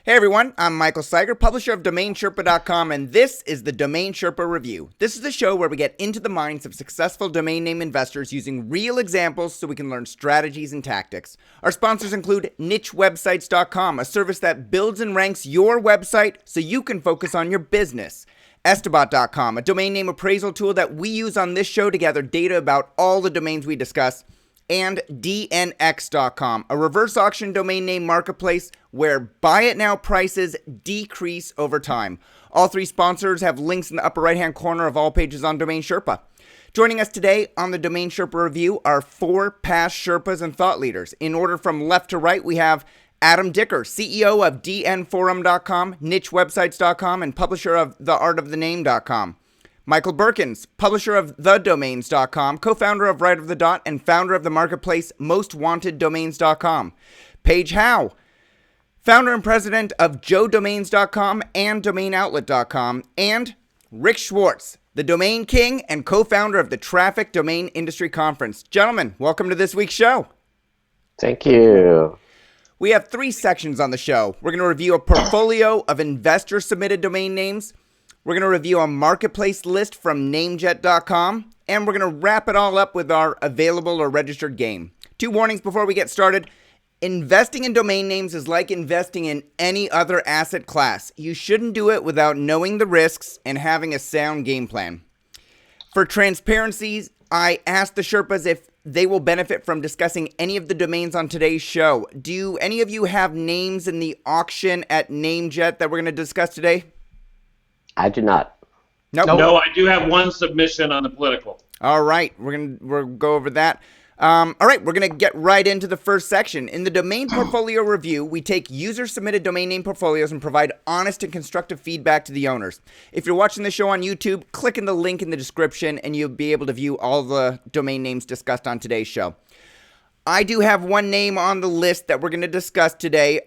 Hey everyone, I'm Michael Seiger, publisher of DomainSherpa.com, and this is the Domain Sherpa Review. This is the show where we get into the minds of successful domain name investors using real examples so we can learn strategies and tactics. Our sponsors include nichewebsites.com, a service that builds and ranks your website so you can focus on your business. Estabot.com, a domain name appraisal tool that we use on this show to gather data about all the domains we discuss. And DNX.com, a reverse auction domain name marketplace where buy it now prices decrease over time. All three sponsors have links in the upper right hand corner of all pages on Domain Sherpa. Joining us today on the Domain Sherpa Review are four past Sherpas and thought leaders. In order from left to right, we have Adam Dicker, CEO of dnforum.com, nichewebsites.com, and publisher of theartofthename.com. Michael Berkens, publisher of thedomains.com, co-founder of Right of the Dot, and founder of the marketplace mostwanteddomains.com. Paige Howe, founder and president of joedomains.com and domainoutlet.com. And Rick Schwartz, the domain king and co-founder of the Traffic Domain Industry Conference. Gentlemen, welcome to this week's show. Thank you. We have three sections on the show. We're going to review a portfolio of investor-submitted domain names. We're going to review a marketplace list from namejet.com, and we're going to wrap it all up with our available or registered game. Two warnings before we get started. Investing in domain names is like investing in any other asset class. You shouldn't do it without knowing the risks and having a sound game plan. For transparency, I asked the Sherpas if they will benefit from discussing any of the domains on today's show. Do any of you have names in the auction at NameJet that we're going to discuss today? I do not. Nope. No, I do have one submission on the political. All right, we'll go over that. All right, we're going to get right into the first section. In the domain portfolio review, we take user-submitted domain name portfolios and provide honest and constructive feedback to the owners. If you're watching the show on YouTube, click in the link in the description, and you'll be able to view all the domain names discussed on today's show. I do have one name on the list that we're going to discuss today.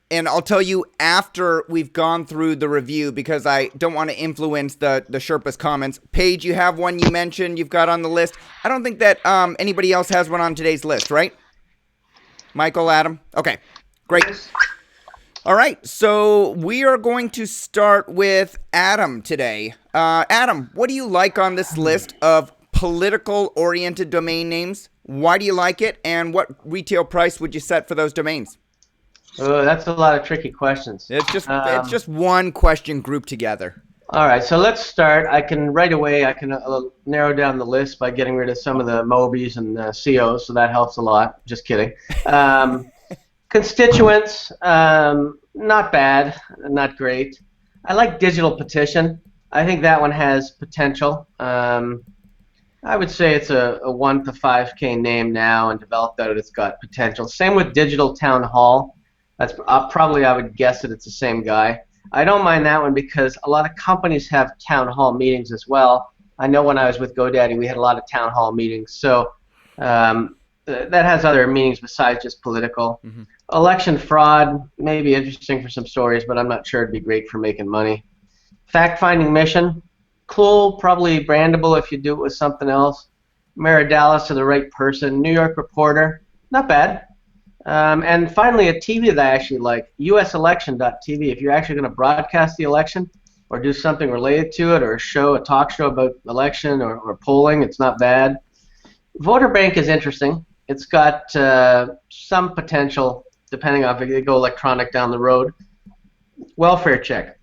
And I'll tell you after we've gone through the review because I don't want to influence the Sherpa's comments. Paige, you have one you mentioned you've got on the list. I don't think that anybody else has one on today's list, right? Michael, Adam? Okay, great. All right, so we are going to start with Adam today. Adam, what do you like on this list of political-oriented domain names? Why do you like it, and what retail price would you set for those domains? Oh, that's a lot of tricky questions. It's just one question grouped together. All right, so let's start. I can narrow down the list by getting rid of some of the Mobis and COs, so that helps a lot. Just kidding. Constituents, not bad, not great. I like digital petition. I think that one has potential. I would say it's a 1 to 5K name now, and developed out it's got potential. Same with digital town hall. That's probably, I would guess that it's the same guy. I don't mind that one because a lot of companies have town hall meetings as well. I know when I was with GoDaddy, we had a lot of town hall meetings. So that has other meanings besides just political. Mm-hmm. Election fraud may be interesting for some stories, but I'm not sure it'd be great for making money. Fact-finding mission, cool, probably brandable if you do it with something else. Mayor Dallas to the right person. New York Reporter, not bad. And finally, a TV that I actually like, uselection.tv. If you're actually going to broadcast the election or do something related to it or a talk show about election or polling, it's not bad. Voter Bank is interesting. It's got some potential, depending on if they go electronic down the road. Welfare Check.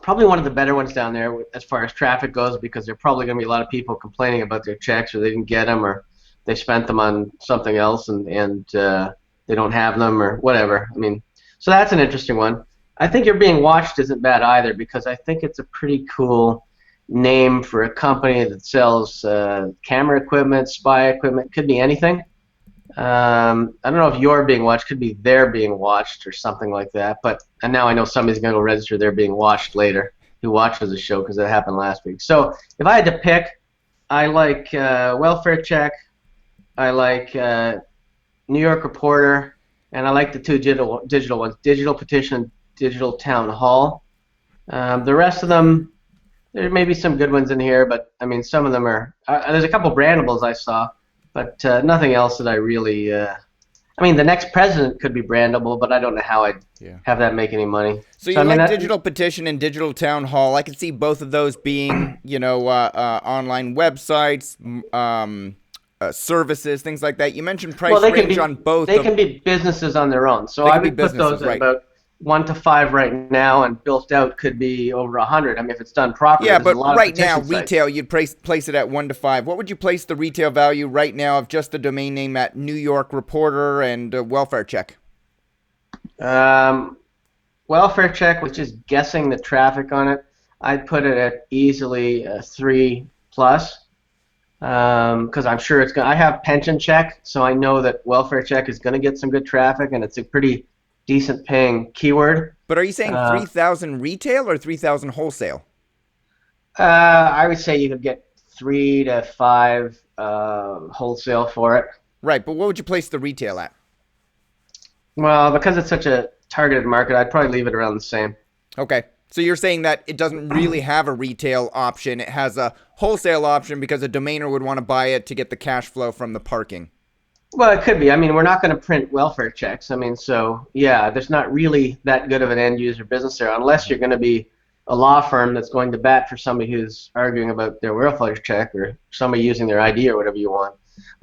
Probably one of the better ones down there as far as traffic goes because there are probably going to be a lot of people complaining about their checks or they didn't get them or they spent them on something else and they don't have them or whatever. I mean, so that's an interesting one. I think You're Being Watched isn't bad either because I think it's a pretty cool name for a company that sells camera equipment, spy equipment, could be anything. I don't know if You're Being Watched, could be They're Being Watched or something like that. And now I know somebody's going to go register They're Being Watched later who watches the show because that happened last week. So if I had to pick, I like Welfare Check, I like New York Reporter, and I like the two digital ones, Digital Petition, Digital Town Hall. The rest of them, there may be some good ones in here, but I mean some of them are, there's a couple brandables I saw, but nothing else that I really I mean, the next president could be brandable, but I don't know how I'd Yeah. have that make any money. So you I mean, like digital petition and digital town hall. I could see both of those being, online websites, services, things like that. You mentioned price they can range be on both. they can be businesses on their own. So They I can be would put those businesses, at right. about 1 to 5 right now, and built out could be over 100. I mean, if it's done properly, Yeah, there's but a lot right of now, petition sites. retail, you'd place it at 1 to 5. What would you place the retail value right now of just the domain name at New York Reporter and Welfare Check? Welfare check, which is guessing the traffic on it, I'd put it at easily 3 plus, because I'm sure it's going. I have pension check, so I know that welfare check is going to get some good traffic, and it's a pretty decent paying keyword. But are you saying 3,000 retail or 3,000 wholesale? I would say you could get 3 to 5 wholesale for it. Right, but what would you place the retail at? Well, because it's such a targeted market, I'd probably leave it around the same. Okay. So you're saying that it doesn't really have a retail option. It has a wholesale option because a domainer would want to buy it to get the cash flow from the parking. Well, it could be. I mean, we're not going to print welfare checks. I mean, so yeah, there's not really that good of an end user business there, unless you're going to be a law firm that's going to bat for somebody who's arguing about their welfare check, or somebody using their ID or whatever you want.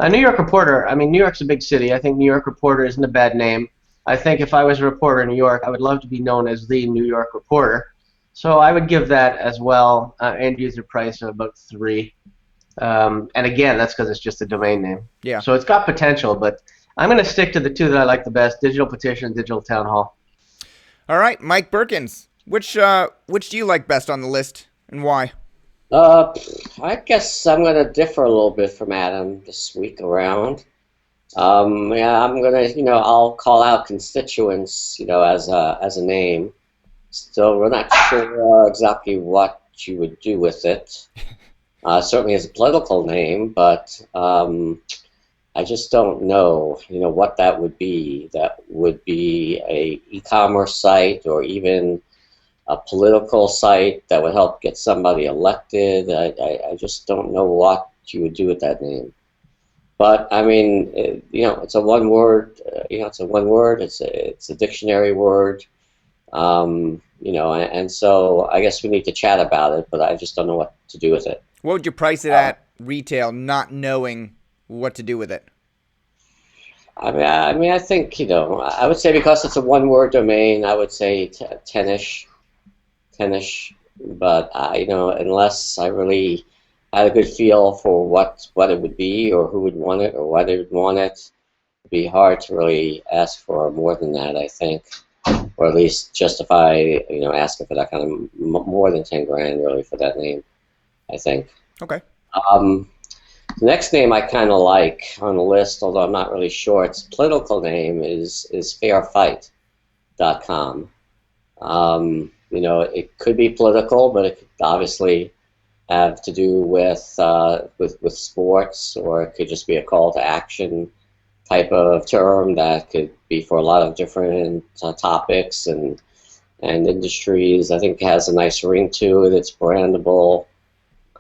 New York Reporter, I mean, New York's a big city. I think New York Reporter isn't a bad name. I think if I was a reporter in New York, I would love to be known as the New York Reporter. So I would give that as well end user price of about 3. And again, that's because it's just a domain name. Yeah. So it's got potential, but I'm going to stick to the 2 that I like the best: digital petition, digital town hall. All right, Mike Berkens. Which do you like best on the list, and why? I guess I'm going to differ a little bit from Adam this week around. Yeah, I'm going to, I'll call out constituents, as a name. Still, we're not sure exactly what you would do with it. Certainly as a political name, but I just don't know, what that would be. That would be a e-commerce site, or even a political site that would help get somebody elected. I just don't know what you would do with that name. But I mean, it's a one word. It's a one word. It's a dictionary word. And so I guess we need to chat about it. But I just don't know what to do with it. What would you price it at retail, not knowing what to do with it? I mean, I think I would say, because it's a one-word domain, I would say 10ish. But unless I really had a good feel for what it would be, or who would want it, or why they would want it, it'd be hard to really ask for more than that, I think, or at least justify asking for that kind of more than 10 grand really for that name, I think. Okay. The next name I kind of like on the list, although I'm not really sure, its political name is fairfight.com. It could be political, but it could obviously have to do with sports, or it could just be a call to action type of term that could be for a lot of different topics and industries. I think it has a nice ring to it. It's brandable.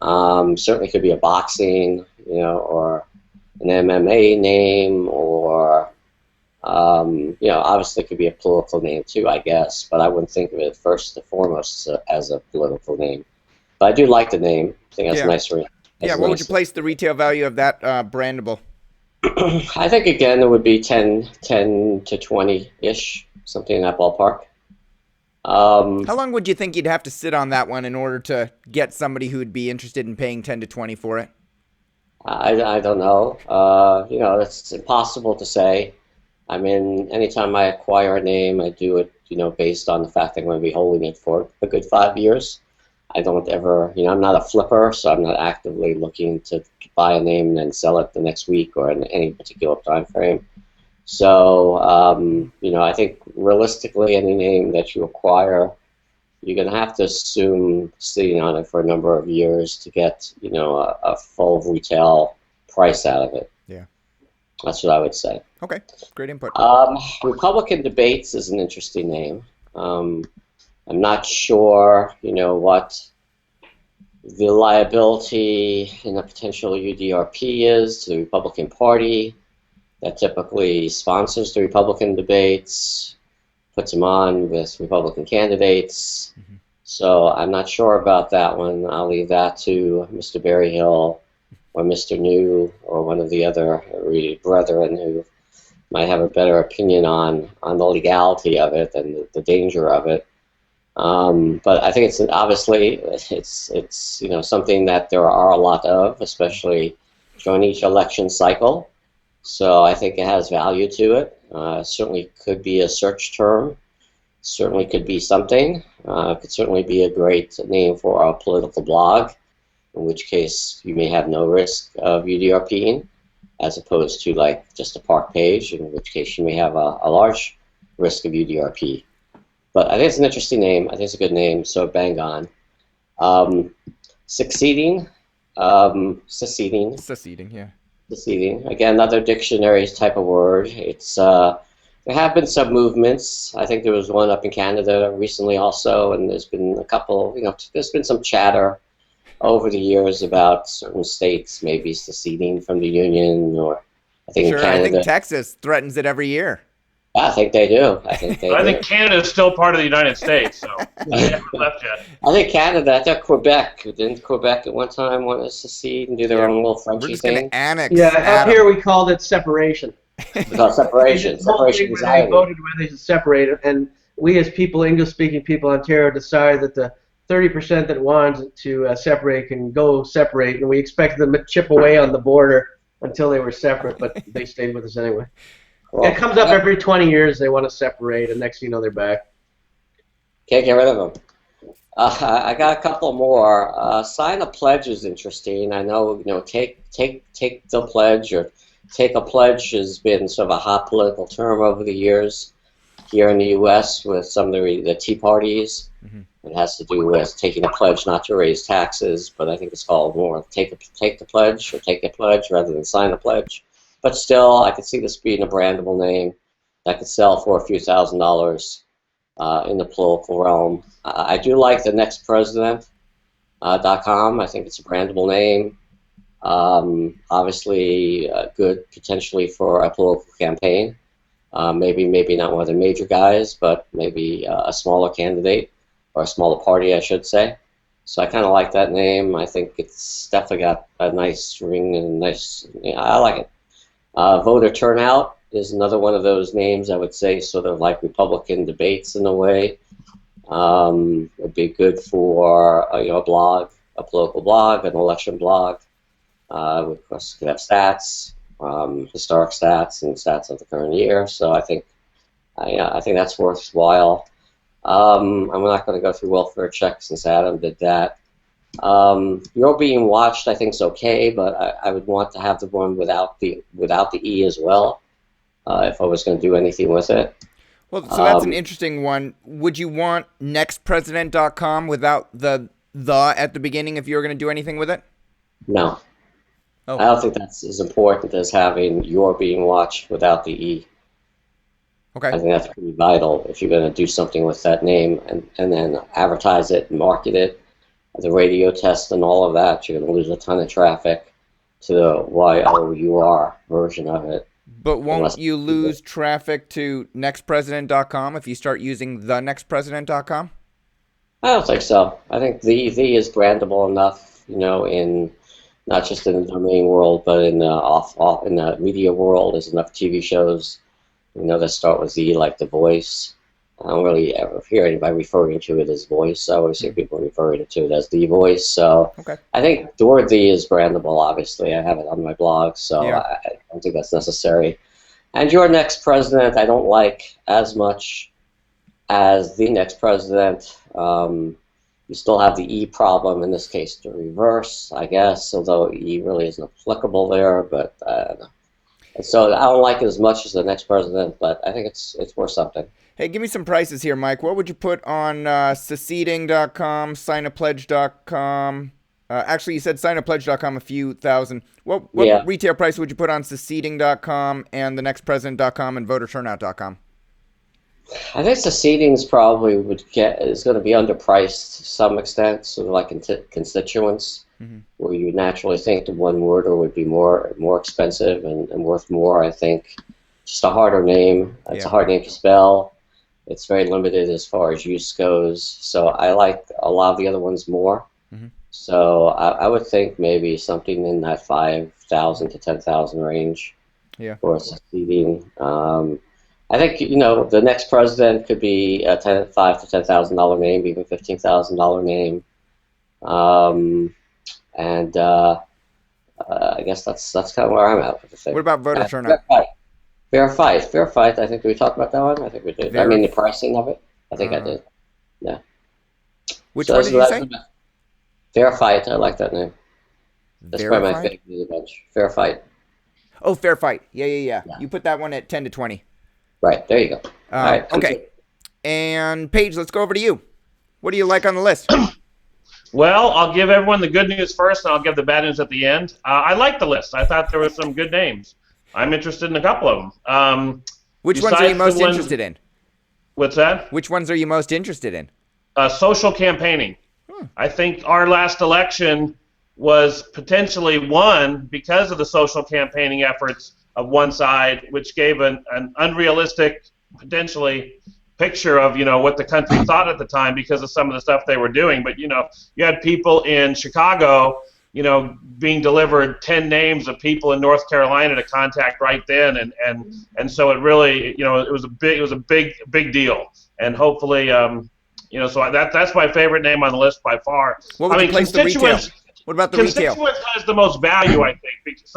Certainly could be a boxing, or an MMA name, or obviously it could be a political name too, I guess. But I wouldn't think of it first and foremost as a political name. But I do like the name. I think that's a nice ring. Yeah. What would you place the retail value of that brandable? I think again it would be 10 to 20-ish, something in that ballpark. How long would you think you'd have to sit on that one in order to get somebody who would be interested in paying 10 to 20 for it? I don't know. It's impossible to say. I mean, anytime I acquire a name, I do it, based on the fact that I'm going to be holding it for a good 5 years. I don't ever, I'm not a flipper, so I'm not actively looking to buy a name and then sell it the next week or in any particular time frame. So, I think realistically, any name that you acquire, you're going to have to assume sitting on it for a number of years to get, a full retail price out of it. Yeah. That's what I would say. Okay, great input. Republican Debates is an interesting name. I'm not sure, what the liability in a potential UDRP is to the Republican Party. that typically sponsors the Republican debates, puts them on with Republican candidates. Mm-hmm. So I'm not sure about that one. I'll leave that to Mr. Berryhill or Mr. New or one of the other brethren who might have a better opinion on the legality of it and the danger of it. But I think it's obviously it's something that there are a lot of, especially during each election cycle. So I think it has value to it. Certainly could be a search term. Certainly could be something. Could certainly be a great name for a political blog, in which case you may have no risk of UDRPing, as opposed to like just a park page, in which case you may have a large risk of UDRP. But I think it's an interesting name. I think it's a good name, so bang on. Seceding, yeah. Seceding. Again, another dictionary type of word. It's there have been some movements. I think there was one up in Canada recently also, and there's been a couple, there's been some chatter over the years about certain states maybe seceding from the union, or I think in Canada. I think Texas threatens it every year. I think they do. I think Canada is still part of the United States, so they haven't left yet. I think Canada, I thought Quebec. Didn't Quebec at one time want to secede and do their own little Frenchy We're just thing? going to annex. Yeah, up here we called it separation. We call it separation. Separation anxiety. They voted whether to separate it, and we as people, English-speaking people in Ontario, decided that the 30% that wanted to separate can go separate, and we expected them to chip away on the border until they were separate, but they stayed with us anyway. Well, it comes up every 20 years. They want to separate, and next thing you know, they're back. Can't get rid of them. I got a couple more. Sign a pledge is interesting. I know, take the pledge, or take a pledge has been sort of a hot political term over the years here in the U.S. with some of the Tea parties. Mm-hmm. It has to do with taking a pledge not to raise taxes, but I think it's called more take the pledge, or take a pledge rather than sign a pledge. But still, I could see this being a brandable name that could sell for a few $1,000s in the political realm. I do like the nextpresident.com. I think it's a brandable name. Obviously, good potentially for a political campaign. Maybe not one of the major guys, but maybe a smaller candidate, or a smaller party, I should say. So I kind of like that name. I think it's definitely got a nice ring and I like it. Voter turnout is another one of those names, I would say, sort of like Republican debates in a way. It'd be good for a blog, a political blog, an election blog. Of course, you could have stats, historic stats, and stats of the current year. So I think that's worthwhile. I'm not going to go through welfare checks since Adam did that. You're being watched, I think, is okay, but I would want to have the one without the E as well, if I was going to do anything with it. Well, so that's an interesting one. Would you want nextpresident.com without the at the beginning if you were going to do anything with it? No. Oh. I don't think that's as important as having you're being watched without the E. Okay. I think that's pretty vital if you're going to do something with that name and then advertise it and market it. The radio test and all of that, you're going to lose a ton of traffic to the YOUR version of it. But won't you lose traffic to nextpresident.com if you start using the nextpresident.com? I don't think so. I think the is brandable enough, in not just in the domain world, but in the in the media world. There's enough TV shows, that start with Z, like The Voice. I don't really ever hear anybody referring to it as Voice. I always hear people referring to it as The Voice. So okay. I think the word The is brandable, obviously. I have it on my blog, so yeah. I don't think that's necessary. And Your Next President, I don't like as much as The Next President. You still have the E problem, in this case, the reverse, I guess, although E really isn't applicable there. But so I don't like it as much as The Next President, but I think it's worth something. Hey, give me some prices here, Mike. What would you put on seceding.com, signapledge.com? Actually, you said signapledge.com a few thousand. What retail price would you put on seceding.com and thenextpresident.com and voterturnout.com? I think seceding's probably is going to be underpriced to some extent, sort of like constituents. where you naturally think the one worder would be more expensive and worth more. I think just a harder name. It's a hard name to spell. It's very limited as far as use goes. So I like a lot of the other ones more. So I would think maybe something in that 5,000 to 10,000 range for succeeding. I think the next president could be a $5,000 to $10,000 name, even $15,000 name. And I guess that's kind of where I'm at with the thing. What about voter turnout? Fair fight. I think we talked about that one. I think we did. I mean, the pricing of it. I think I did. Yeah. Which one did you say? Fair fight. I like that name. That's probably my favorite of the bunch. Fair fight. Oh, fair fight. Yeah. You put that one at 10 to 20. Right. There you go. All right. Okay. And Paige, let's go over to you. What do you like on the list? Well, I'll give everyone the good news first, and I'll give the bad news at the end. I like the list. I thought there were some good names. I'm interested in a couple of them. Which ones are you most interested in? What's that? Which ones are you most interested in? Social campaigning. I think our last election was potentially won because of the social campaigning efforts of one side, which gave an unrealistic, potentially, picture of what the country thought at the time because of some of the stuff they were doing. But you had people in Chicago being delivered 10 names of people in North Carolina to contact right then, and so it really it was a big deal, and hopefully so that's my favorite name on the list by far. What would you place the retail? What about the retail? Constituents has the most value, I think, because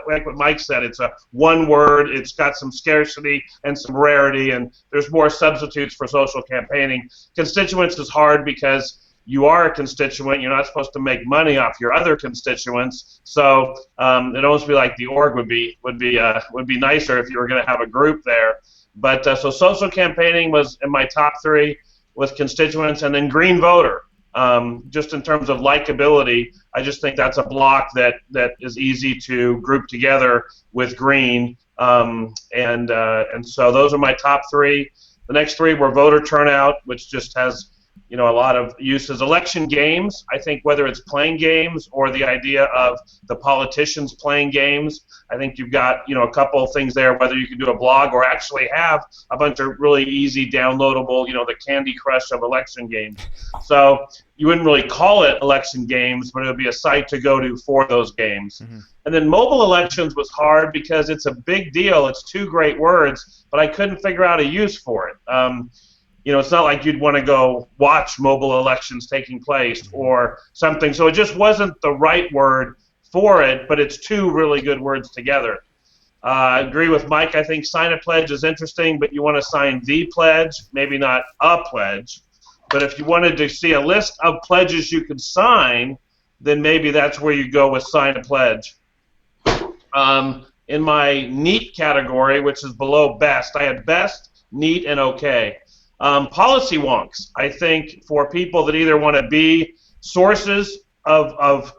like what Mike said, it's a one word, it's got some scarcity and some rarity, and there's more substitutes for social campaigning. Constituents is hard because you are a constituent. You're not supposed to make money off your other constituents, so it almost be like the org would be nicer if you were going to have a group there. But so social campaigning was in my top three with constituents, and then green voter. Just in terms of likability, I just think that's a block that is easy to group together with green, and so those are my top three. The next three were voter turnout, which just has a lot of uses. Election games, I think whether it's playing games or the idea of the politicians playing games, I think you've got a couple of things there, whether you can do a blog or actually have a bunch of really easy downloadable, the Candy Crush of election games. So you wouldn't really call it election games, but it would be a site to go to for those games. And then mobile elections was hard because it's a big deal. It's two great words, but I couldn't figure out a use for it. It's not like you'd want to go watch mobile elections taking place or something. So it just wasn't the right word for it, but it's two really good words together. I agree with Mike. I think sign a pledge is interesting, but you want to sign the pledge, maybe not a pledge. But if you wanted to see a list of pledges you could sign, then maybe that's where you go with sign a pledge. In my neat category, which is below best, I had best, neat, and okay. Policy wonks, I think, for people that either want to be sources of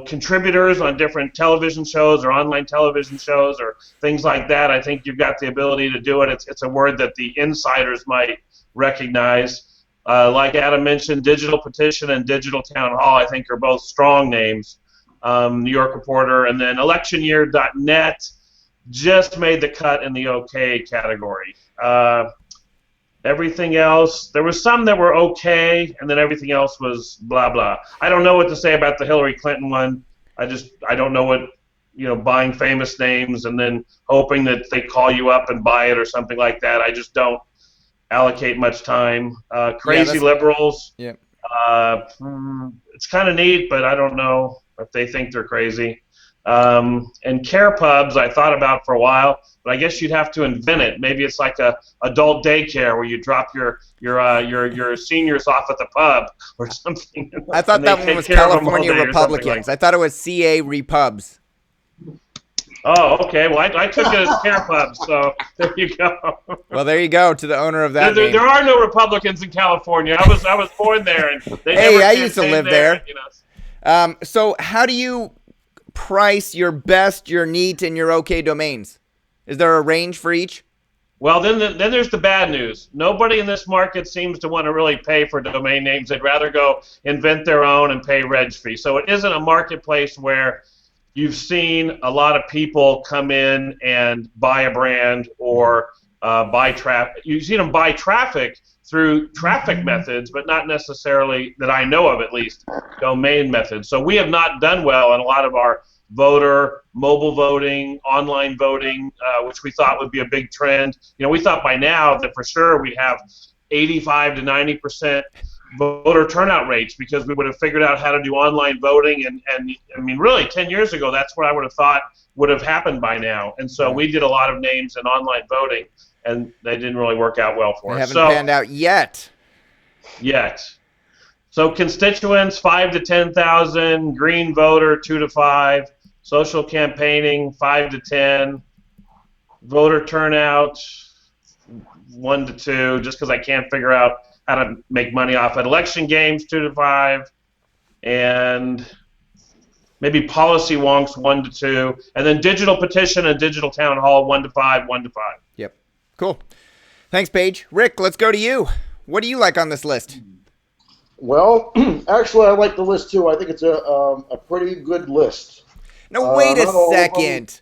contributors on different television shows or online television shows or things like that. I think you've got the ability to do it. It's a word that the insiders might recognize. Like Adam mentioned, digital petition and digital town hall, I think, are both strong names. New York Reporter, and then electionyear.net just made the cut in the okay category. Everything else, there was some that were okay, and then everything else was blah blah. I don't know what to say about the Hillary Clinton one. I don't know what, buying famous names and then hoping that they call you up and buy it or something like that. I just don't allocate much time. Crazy liberals. Yeah. It's kind of neat, but I don't know if they think they're crazy. And care pubs I thought about for a while, but I guess you'd have to invent it. Maybe it's like a adult daycare where you drop your seniors off at the pub or something. I thought that one was California Republicans. I thought it was CA Repubs. Oh, okay. Well, I took it as care pubs, so there you go. Well, there you go to the owner of that. There are no Republicans in California. I was born there, and they I used to live there. So how do you price your best, your neat, and your okay domains? Is there a range for each? Well, then there's the bad news. Nobody in this market seems to want to really pay for domain names. They'd rather go invent their own and pay reg fee. So it isn't a marketplace where you've seen a lot of people come in and buy a brand or buy traffic. You've seen them buy traffic through traffic methods, but not necessarily, that I know of at least, domain methods. So we have not done well in a lot of our voter, mobile voting, online voting, which we thought would be a big trend. We thought by now that for sure we'd have 85 to 90% voter turnout rates because we would have figured out how to do online voting. And I mean, really, 10 years ago, that's what I would have thought would have happened by now. And so we did a lot of names in online voting, and they didn't really work out well for us. They haven't panned out yet. So constituents, 5 to 10,000, green voter, 2 to 5, social campaigning, 5 to 10, voter turnout, 1 to 2, just because I can't figure out how to make money off it. Election games, 2 to 5, and maybe policy wonks, 1 to 2, and then digital petition and digital town hall, 1 to 5, 1 to 5. Yep. Cool. Thanks, Paige. Rick, let's go to you. What do you like on this list? Well, actually, I like the list too. I think it's a pretty good list. No, wait a second.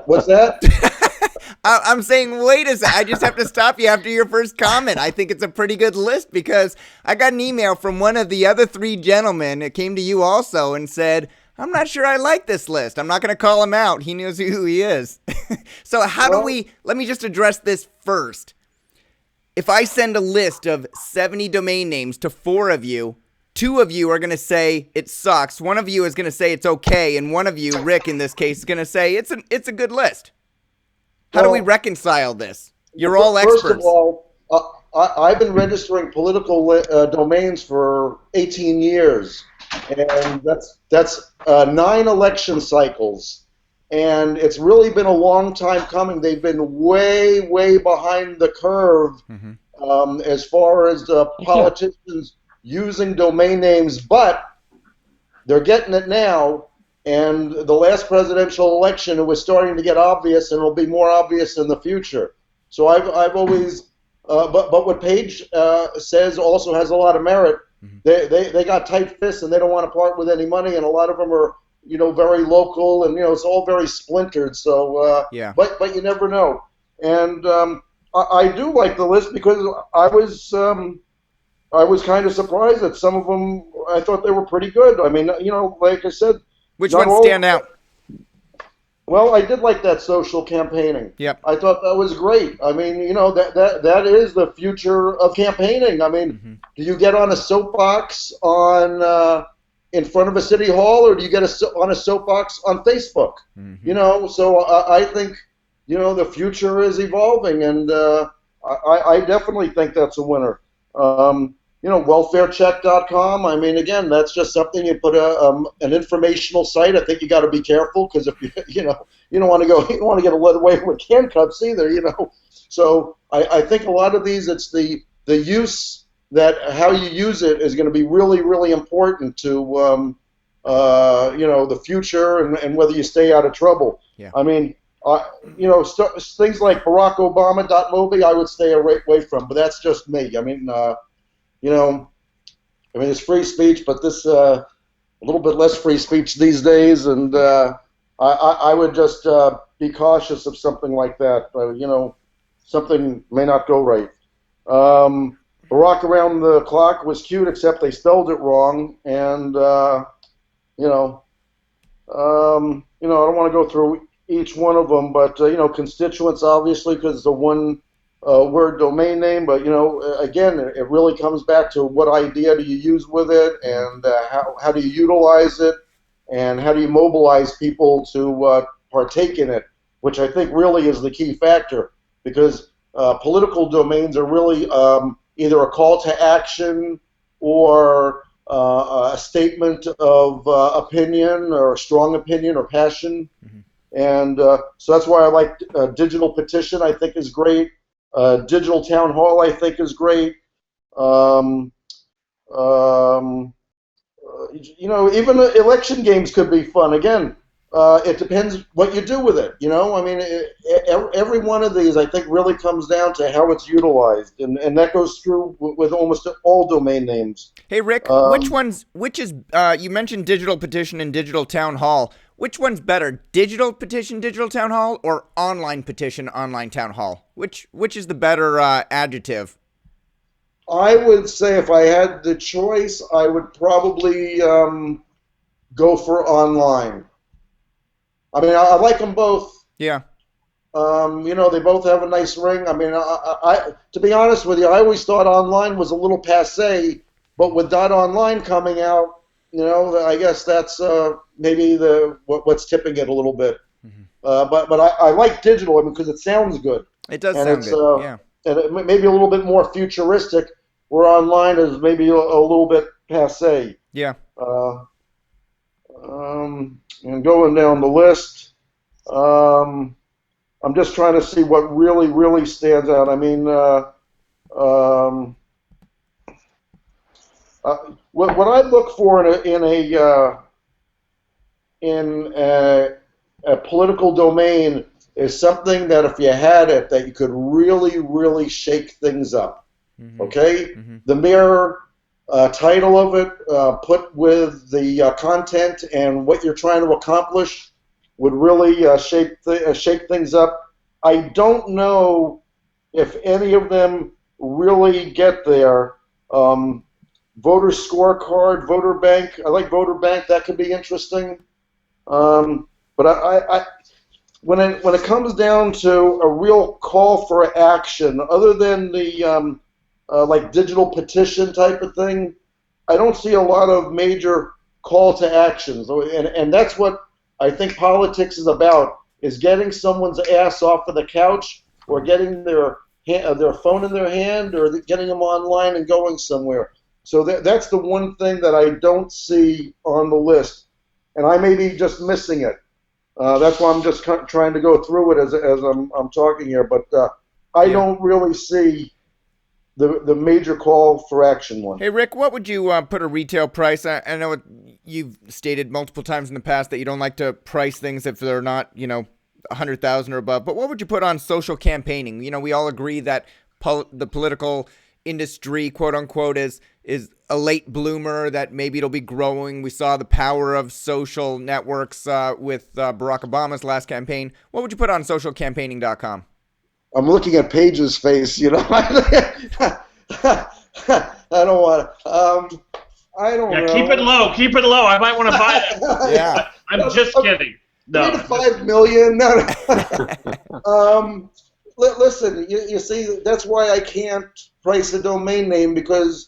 What's that? I'm saying, wait a second. I just have to stop you after your first comment. I think it's a pretty good list because I got an email from one of the other 3 gentlemen. It came to you also and said, I'm not sure I like this list. I'm not going to call him out. He knows who he is. So let me just address this first. If I send a list of 70 domain names to 4 of you, 2 of you are going to say it sucks. 1 of you is going to say it's okay. And 1 of you, Rick in this case, is going to say it's a good list. How do we reconcile this? You're all experts. First of all, I've been registering political domains for 18 years. And that's 9 election cycles. And it's really been a long time coming. They've been way, way behind the curve as far as politicians using domain names, but they're getting it now. And the last presidential election, it was starting to get obvious, and it'll be more obvious in the future. So I've always, but what Paige says also has a lot of merit. They got tight fists, and they don't want to part with any money, and a lot of them are, very local, and it's all very splintered. So but you never know. And I do like the list because I was kind of surprised that some of them, I thought they were pretty good. I mean, like I said. Which ones stand out? Well, I did like that social campaigning. Yep. I thought that was great. I mean, that is the future of campaigning. I mean, do you get on a soapbox in front of a city hall, or do you get on a soapbox on Facebook? So I think, the future is evolving, and I definitely think that's a winner. Welfarecheck.com. I mean, again, that's just something you put an informational site. I think you got to be careful because if you don't want to go, you don't want to get led away with handcuffs either. So I think a lot of these, it's the use, that how you use it is going to be really, really important to the future and whether you stay out of trouble. Yeah. I mean, things like Barack Obama.mobi I would stay away from, but that's just me. I mean, it's free speech, but this a little bit less free speech these days, and I would just be cautious of something like that. Something may not go right. Barack Around the Clock was cute, except they spelled it wrong, and I don't want to go through each one of them, but constituents, obviously, because it's a one-word domain name, but again, it really comes back to what idea do you use with it, and how do you utilize it, and how do you mobilize people to partake in it, which I think really is the key factor, because political domains are really either a call to action or a statement of opinion, or a strong opinion or passion. And so that's why I like digital petition. I think is great. Digital town hall I think is great. Even election games could be fun. Again, It depends what you do with it. I mean, every one of these, I think, really comes down to how it's utilized, and that goes through with almost all domain names. Hey, Rick, which is, you mentioned digital petition and digital town hall. Which one's better, digital petition, digital town hall, or online petition, online town hall? Which is the better adjective? I would say if I had the choice, I would probably go for online. I mean, I like them both. Yeah. They both have a nice ring. I mean, I to be honest with you, I always thought online was a little passé, but with .online coming out, I guess that's maybe what's tipping it a little bit. Mm-hmm. But I like digital because it sounds good. It does sound good. Yeah. And it may be a little bit more futuristic, where online is maybe a little bit passé. Yeah. And going down the list, I'm just trying to see what really, really stands out. I mean, what I look for in a political domain is something that if you had it, that you could really, really shake things up. Mm-hmm. Okay? Mm-hmm. The mere title of it, put with the content and what you're trying to accomplish, would really shake things up. I don't know if any of them really get there. Voter scorecard, voter bank. I like voter bank. That could be interesting. But I when it comes down to a real call for action, other than the like digital petition type of thing, I don't see a lot of major call to actions. And that's what I think politics is about, is getting someone's ass off of the couch, or getting their phone in their hand, or getting them online and going somewhere. So that's the one thing that I don't see on the list, and I may be just missing it. That's why I'm just trying to go through it as I'm talking here. But I don't really see the major call for action one. Hey, Rick, what would you put a retail price? I know you've stated multiple times in the past that you don't like to price things if they're not, 100,000 or above. But what would you put on social campaigning? We all agree that the political industry, quote unquote, is a late bloomer, that maybe it'll be growing. We saw the power of social networks with Barack Obama's last campaign. What would you put on socialcampaigning.com? I'm looking at Paige's face, I don't want to. I don't know. Keep it low. Keep it low. I might want to buy that. Yeah. I'm just kidding. No. 3 to 5 million. No. Listen, you see, that's why I can't price a domain name, because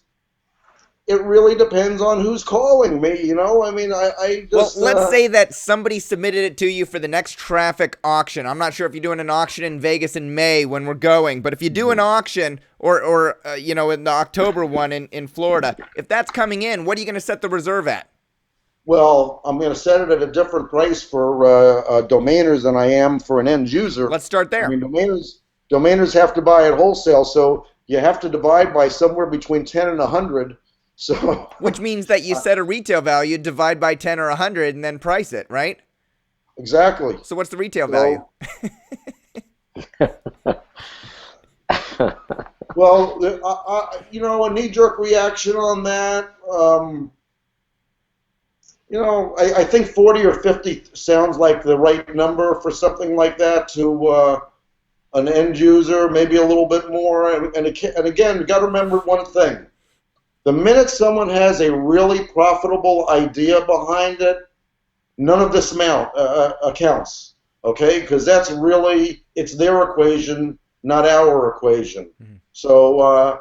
it really depends on who's calling me, I mean, I just... Well, let's say that somebody submitted it to you for the next traffic auction. I'm not sure if you're doing an auction in Vegas in May when we're going, but if you do an auction or in the October one in Florida, if that's coming in, what are you going to set the reserve at? Well, I'm going to set it at a different price for domainers than I am for an end user. Let's start there. I mean, domainers have to buy at wholesale, so you have to divide by somewhere between 10 and 100. So, which means that you set a retail value, divide by 10 or 100, and then price it, right? Exactly. So what's the retail value? Well, a knee-jerk reaction on that. I think 40 or 50 sounds like the right number for something like that to an end user, maybe a little bit more. And again, you got to remember one thing. The minute someone has a really profitable idea behind it, none of this amount accounts, okay? Because that's really, it's their equation, not our equation. Mm-hmm. So,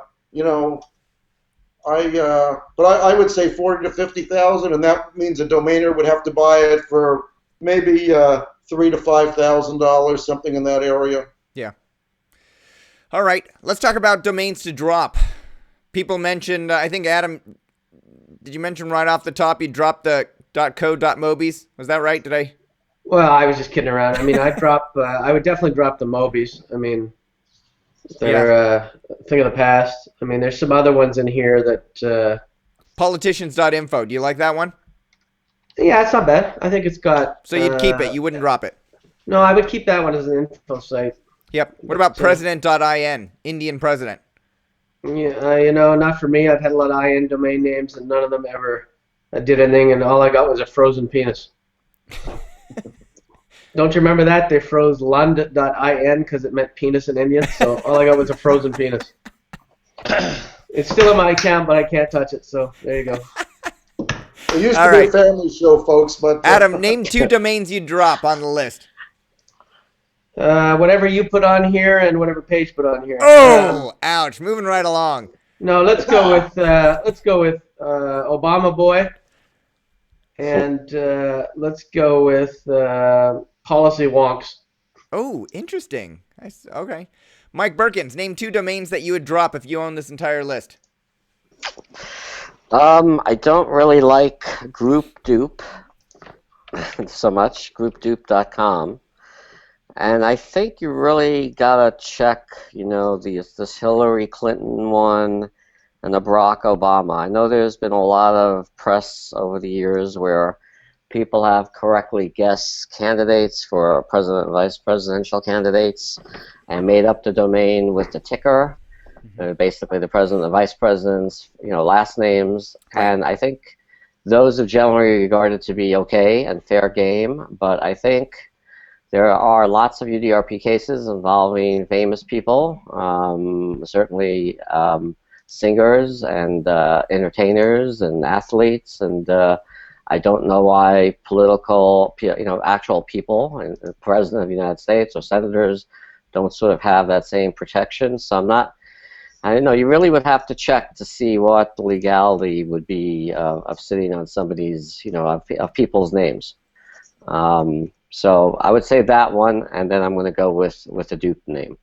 but I would say 40 to 50,000, and that means a domainer would have to buy it for maybe $3,000 to $5,000, something in that area. Yeah. All right, let's talk about domains to drop. People mentioned, I think, Adam, did you mention right off the top you dropped the .co.mobies? Was that right? Did I? Well, I was just kidding around. I mean, I would definitely drop the Mobies. I mean, they're a thing of the past. I mean, there's some other ones in here that... Politicians.info. Do you like that one? Yeah, it's not bad. I think it's got. So you'd keep it. You wouldn't drop it. No, I would keep that one as an info site. Yep. What about president.in, Indian president? Yeah, not for me. I've had a lot of IN domain names, and none of them ever did anything, and all I got was a frozen penis. Don't you remember that? They froze lund.in because it meant penis in Indian, so all I got was a frozen penis. It's still in my account, but I can't touch it, so there you go. It used to be a family show, folks, but... Adam, name 2 domains you'd drop on the list. Whatever you put on here and whatever Paige put on here. Oh, ouch! Moving right along. No, let's go with Obama Boy, and let's go with Policy Wonks. Oh, interesting. Okay, Mike Berkens, name 2 domains that you would drop if you own this entire list. I don't really like GroupDupe so much, groupdupe.com. And I think you really gotta check, this Hillary Clinton one and the Barack Obama. I know there's been a lot of press over the years where people have correctly guessed candidates for president and vice presidential candidates and made up the domain with the ticker, basically the president and vice president's, last names. And I think those have generally regarded to be okay and fair game, but I think there are lots of UDRP cases involving famous people, certainly singers and entertainers and athletes, and I don't know why political, actual people, and the President of the United States or senators don't sort of have that same protection. So I don't know, you really would have to check to see what the legality would be of sitting on somebody's, of people's names. So I would say that one, and then I'm going to go with the dupe name.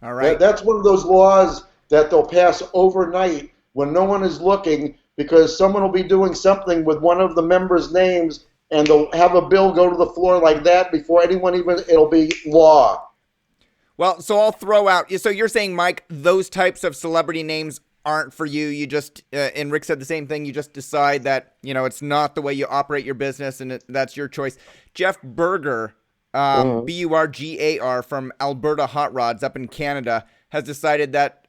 All right. That's one of those laws that they'll pass overnight when no one is looking, because someone will be doing something with one of the members' names, and they'll have a bill go to the floor like that before anyone it'll be law. Well, so I'll throw out. So you're saying, Mike, those types of celebrity names aren't for you. You just, and Rick said the same thing. You just decide that, it's not the way you operate your business, and that's your choice. Jeff Berger, Burgar from Alberta Hot Rods up in Canada, has decided that,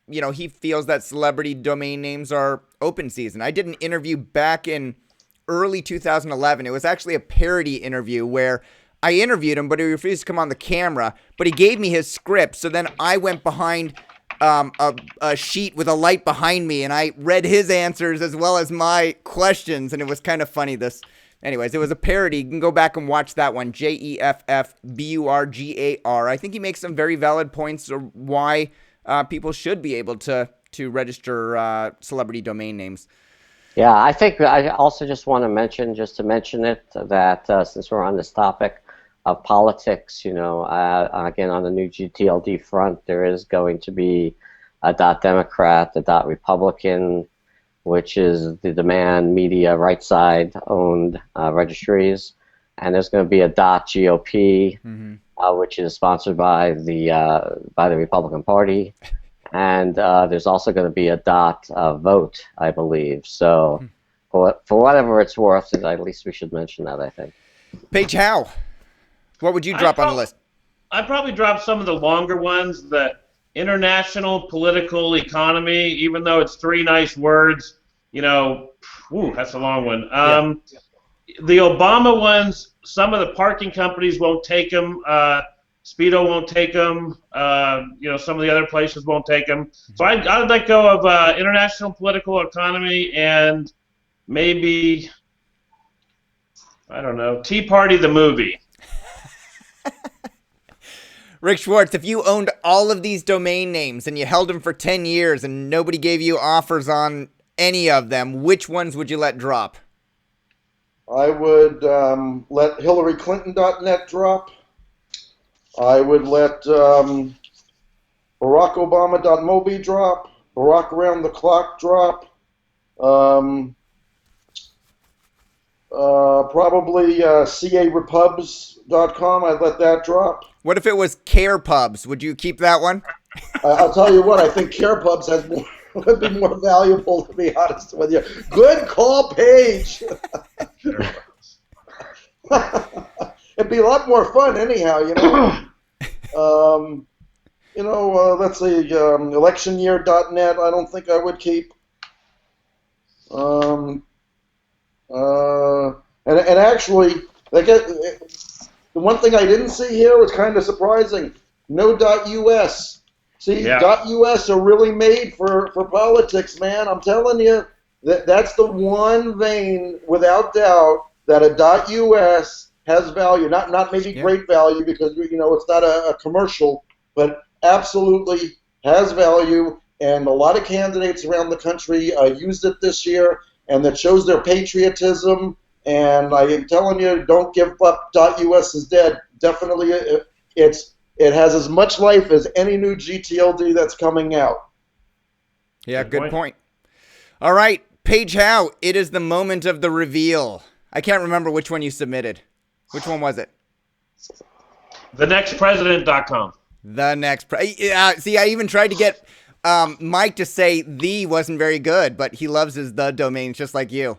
he feels that celebrity domain names are open season. I did an interview back in early 2011. It was actually a parody interview where I interviewed him, but he refused to come on the camera. But he gave me his script, so then I went behind a sheet with a light behind me, and I read his answers as well as my questions, and it was kind of funny. Anyways, it was a parody. You can go back and watch that one, JEFFBURGAR. I think he makes some very valid points of why people should be able to register celebrity domain names. Yeah, I think I also just want to mention, that since we're on this topic of politics, again, on the new GTLD front, there is going to be a .Democrat, a .Republican, which is the demand media right side owned registries, and there's going to be a .GOP, which is sponsored by the Republican Party, and there's also going to be a .vote, I believe. So for whatever it's worth, at least we should mention that, I think. Paige, how? What would you drop on the list? I'd probably drop some of the longer ones, the international political economy, even though it's 3 nice words, that's a long one. The Obama ones, some of the parking companies won't take them. Speedo won't take them. Some of the other places won't take them. So I'd let go of international political economy and maybe, I don't know, Tea Party the movie. Rick Schwartz, if you owned all of these domain names and you held them for 10 years and nobody gave you offers on any of them, which ones would you let drop? I would let HillaryClinton.net drop. I would let BarackObama.mobi drop. Barack Around the Clock drop. Probably CARepubs.com. I'd let that drop. What if it was CarePubs? Would you keep that one? I'll tell you what, I think CarePubs has would be more valuable, to be honest with you. Good call, Paige. It'd be a lot more fun anyhow, let's see, electionyear.net, I don't think I would keep. And actually, the one thing I didn't see here was kind of surprising. No .us. See, Yeah. .us are really made for politics, man. I'm telling you, that's the one vein, without doubt, that a .us has value. Not maybe great value because it's not a commercial, but absolutely has value. And a lot of candidates around the country used it this year, and that shows their patriotism. And I am telling you, don't give up. .us is dead. Definitely, it has as much life as any new GTLD that's coming out. Yeah, good point. All right, Paige Howe, it is the moment of the reveal. I can't remember which one you submitted. Which one was it? TheNextPresident.com. See, I even tried to get Mike to say the wasn't very good, but he loves his the domains just like you.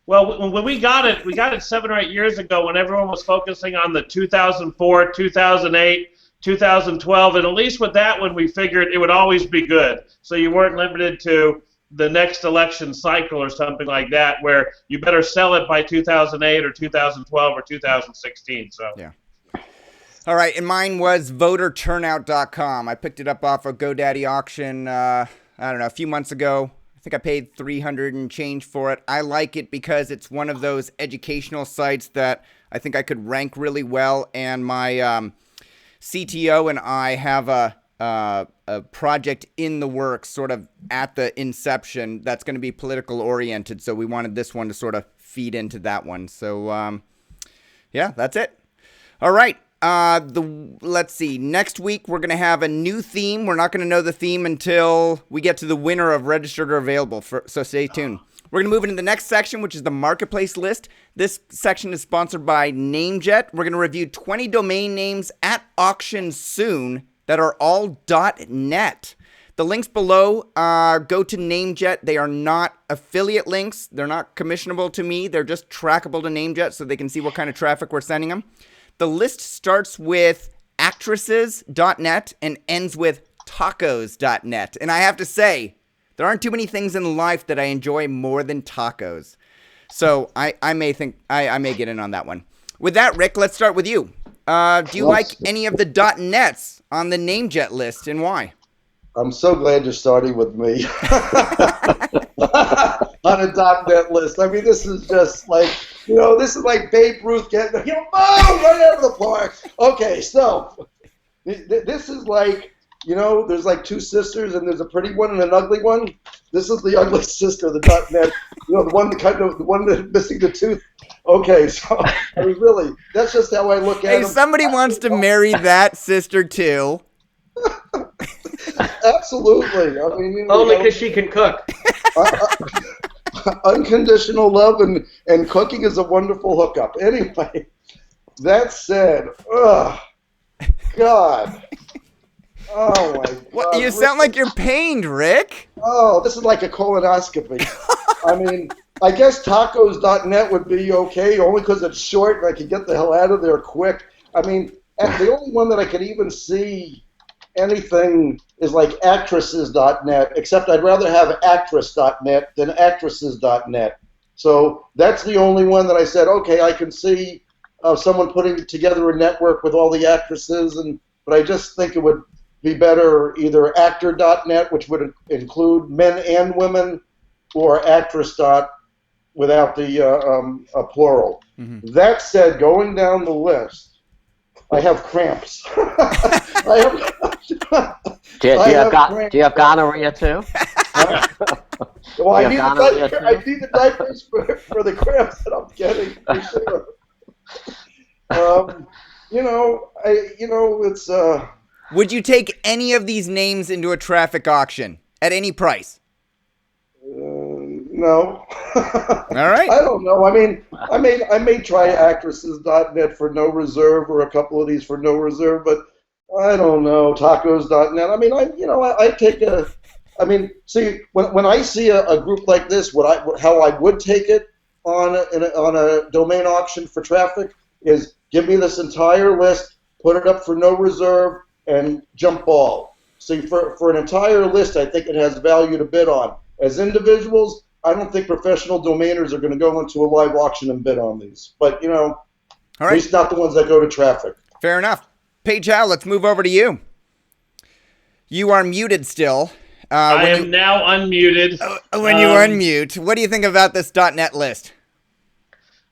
Well, when we got it 7 or 8 years ago when everyone was focusing on the 2004, 2008, 2012, and at least with that one we figured it would always be good. So you weren't limited to the next election cycle or something like that where you better sell it by 2008 or 2012 or 2016. So yeah. All right, and mine was voterturnout.com. I picked it up off a GoDaddy auction, a few months ago. I think I paid $300 and change for it. I like it because it's one of those educational sites that I think I could rank really well, and my CTO and I have a project in the works sort of at the inception that's going to be political oriented, so we wanted this one to sort of feed into that one. So, yeah, that's it. All right. Let's see. Next week, we're going to have a new theme. We're not going to know the theme until we get to the winner of Registered or Available, so stay tuned. We're going to move into the next section, which is the Marketplace list. This section is sponsored by NameJet. We're going to review 20 domain names at auction soon that are all .net. The links below go to NameJet. They are not affiliate links. They're not commissionable to me. They're just trackable to NameJet so they can see what kind of traffic we're sending them. The list starts with actresses.net and ends with tacos.net. And I have to say, there aren't too many things in life that I enjoy more than tacos. So I may get in on that one. With that, Rick, let's start with you. Do you like any of the .nets on the NameJet list, and why? I'm so glad you're starting with me on a .net list. I mean, this is just like, this is like Babe Ruth getting, boom, right out of the park. Okay, so this is like, there's like two sisters, and there's a pretty one and an ugly one. This is the ugly sister, the .net, the one that's missing the tooth. Okay, so I mean, really, that's just how I look at it. Hey, somebody wants to marry that sister too. Absolutely. I mean, only because she can cook. Unconditional love and cooking is a wonderful hookup. Anyway, that said, God. Oh, my God. What, you sound like you're pained, Rick. Oh, this is like a colonoscopy. I mean, I guess tacos.net would be okay, only because it's short and I can get the hell out of there quick. I mean, the only one that I could even see anything is like actresses.net, except I'd rather have actress.net than actresses.net. So that's the only one that I said, okay, I can see someone putting together a network with all the actresses, but I just think it would be better either actor.net, which would include men and women, or actress. Without the plural. Mm-hmm. That said, going down the list, I have cramps. Do you have gonorrhea too? Well, I need the diapers for the cramps that I'm getting, for sure. It's. Would you take any of these names into a traffic auction at any price? No. All right. I don't know. I mean, I may try actresses.net for no reserve, or a couple of these for no reserve, but I don't know. Tacos.net. I mean, I I mean, see, when I see a group like this, how I would take it on a domain auction for traffic is give me this entire list, put it up for no reserve, and jump ball. See, for an entire list, I think it has value to bid on. As individuals, I don't think professional domainers are going to go into a live auction and bid on these. But, you know, All at least not the ones that go to traffic. Fair enough. Paige Howe, let's move over to you. You are muted still. I am now unmuted. When you unmute, what do you think about this .NET list?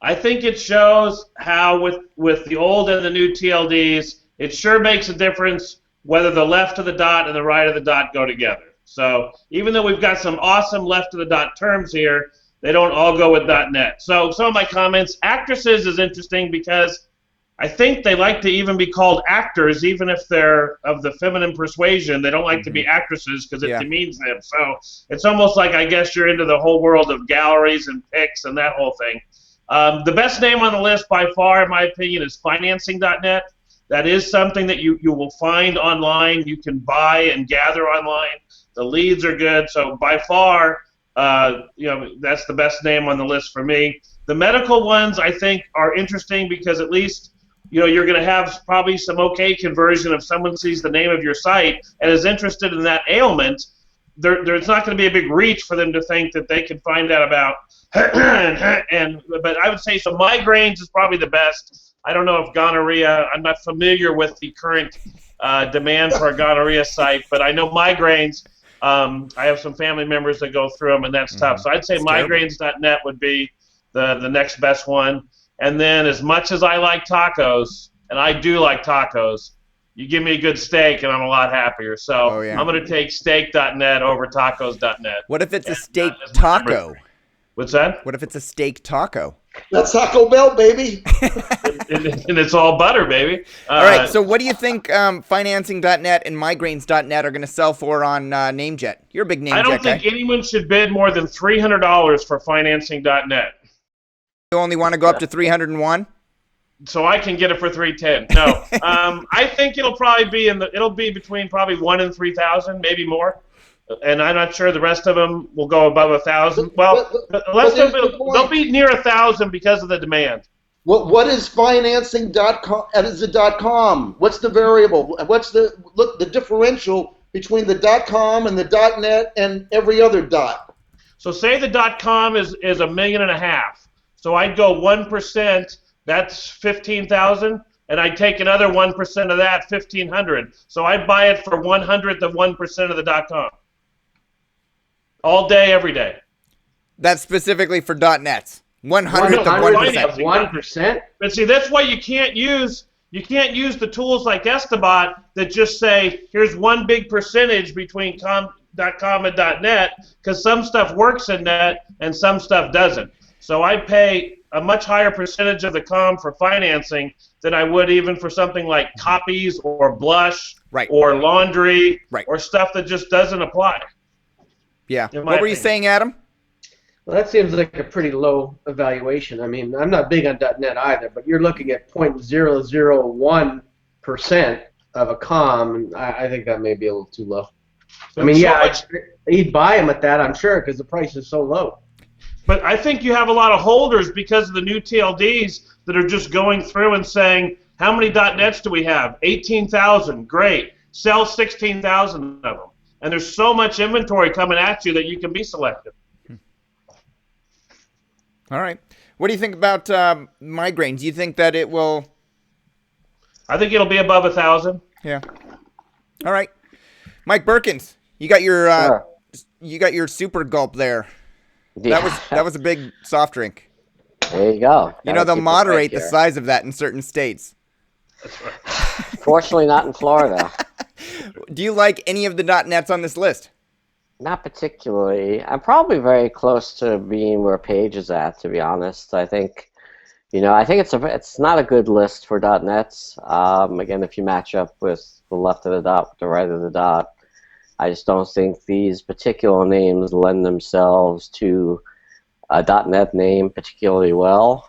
I think it shows how with the old and the new TLDs, it sure makes a difference whether the left of the dot and the right of the dot go together. So even though we've got some awesome left of the dot terms here, they don't all go with .NET. So some of my comments, actresses is interesting because I think they like to even be called actors, even if they're of the feminine persuasion. They don't like to be actresses because it demeans them. So it's almost like I guess you're into the whole world of galleries and pics and that whole thing. The best name on the list by far, in my opinion, is financing.net. That is something that you will find online. You can buy and gather online. The leads are good. So by far, that's the best name on the list for me. The medical ones, I think, are interesting because at least you're going to have probably some okay conversion if someone sees the name of your site and is interested in that ailment. There's not going to be a big reach for them to think that they can find out about. But I would say so. Migraines is probably the best. I don't know if gonorrhea. I'm not familiar with the current demand for a gonorrhea site, but I know migraines. I have some family members that go through them, and that's tough. So I'd say migraines.net would be the next best one. And then as much as I like tacos, and I do like tacos, you give me a good steak and I'm a lot happier. So I'm going to take steak.net over tacos.net. What if it's a steak taco? What's that? What if it's a steak taco? That's Taco Bell, baby. and it's all butter, baby. All right, so what do you think financing.net and migraines.net are going to sell for on NameJet? You're a big NameJet guy. I don't think anyone should bid more than $300 for financing.net. You only want to go up to 301? So I can get it for 310. No, I think it'll probably be it'll be between probably 1 and 3,000, maybe more. And I'm not sure the rest of them will go above 1,000. Well, they'll be near 1,000 because of the demand. What is financing.com? Is it .com? What's the variable? What's the differential between the .com and the .net and every other dot? So say the .com is $1.5 million. So I'd go 1%. That's 15,000, and I'd take another 1% of that, 1,500. So I'd buy it for 1/100th of 1% of the .com. All day, every day. That's specifically for .nets. 1/100th of 1%. 1%. But see, that's why you can't use the tools like Estabot that just say here's one big percentage between .com and .net, because some stuff works in net and some stuff doesn't. So I pay a much higher percentage of the com for financing than I would even for something like copies or blush or laundry or stuff that just doesn't apply. Yeah. What were you saying, Adam? Well, that seems like a pretty low evaluation. I mean, I'm not big on .net either, but you're looking at 0.001% of a com, and I think that may be a little too low. I mean, you'd buy them at that, I'm sure, because the price is so low. But I think you have a lot of holders because of the new TLDs that are just going through and saying, how many .nets do we have? 18,000. Great. Sell 16,000 of them. And there's so much inventory coming at you that you can be selective. All right. What do you think about migraines? Do you think that it will... I think it'll be above 1,000. Yeah. All right. Mike Berkens, you got your super gulp there. Yeah. That was a big soft drink. There you go. They'll moderate the size of that in certain states. That's right. Fortunately, not in Florida. Do you like any of the .nets on this list? Not particularly. I'm probably very close to being where Paige is at, to be honest. I think, it's not a good list for .nets. Again, if you match up with the left of the dot with the right of the dot, I just don't think these particular names lend themselves to a .NET name particularly well.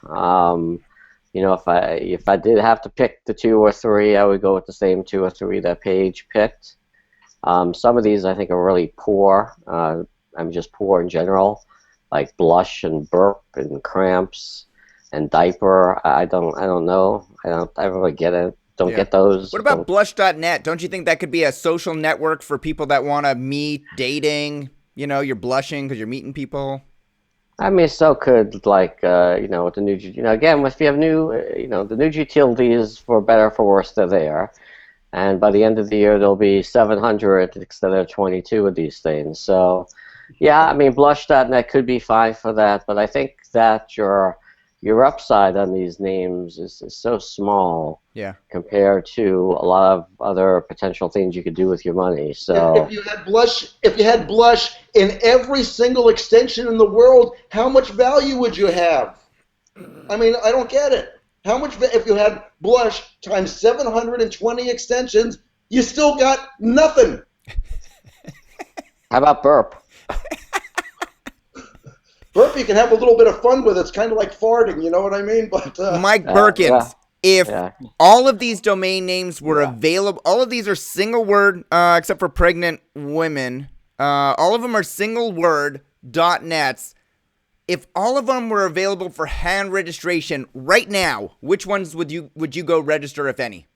If I did have to pick the 2 or 3, I would go with the same 2 or 3 that Paige picked. Some of these I think are really poor. I'm just poor in general, like blush and burp and cramps and diaper. I don't know. I don't really get it. Don't get those. What about blush.net? Don't you think that could be a social network for people that want to meet, dating? You know, you're blushing because you're meeting people. I mean, so could, like, with the new, again, if you have new, the new utilities, for better or for worse, they're there. And by the end of the year, there'll be 700 instead of 22 of these things. So, yeah, I mean, blush.net could be fine for that, but I think that your upside on these names is so small, compared to a lot of other potential things you could do with your money. So if you had blush in every single extension in the world, how much value would you have? I mean, I don't get it. How much if you had blush times 720 extensions, you still got nothing. How about burp? Burp, you can have a little bit of fun with. It's kind of like farting, you know what I mean? But Mike Berkens, if all of these domain names were available, all of these are single word, except for pregnant women. All of them are single word .nets. If all of them were available for hand registration right now, which ones would you go register, if any?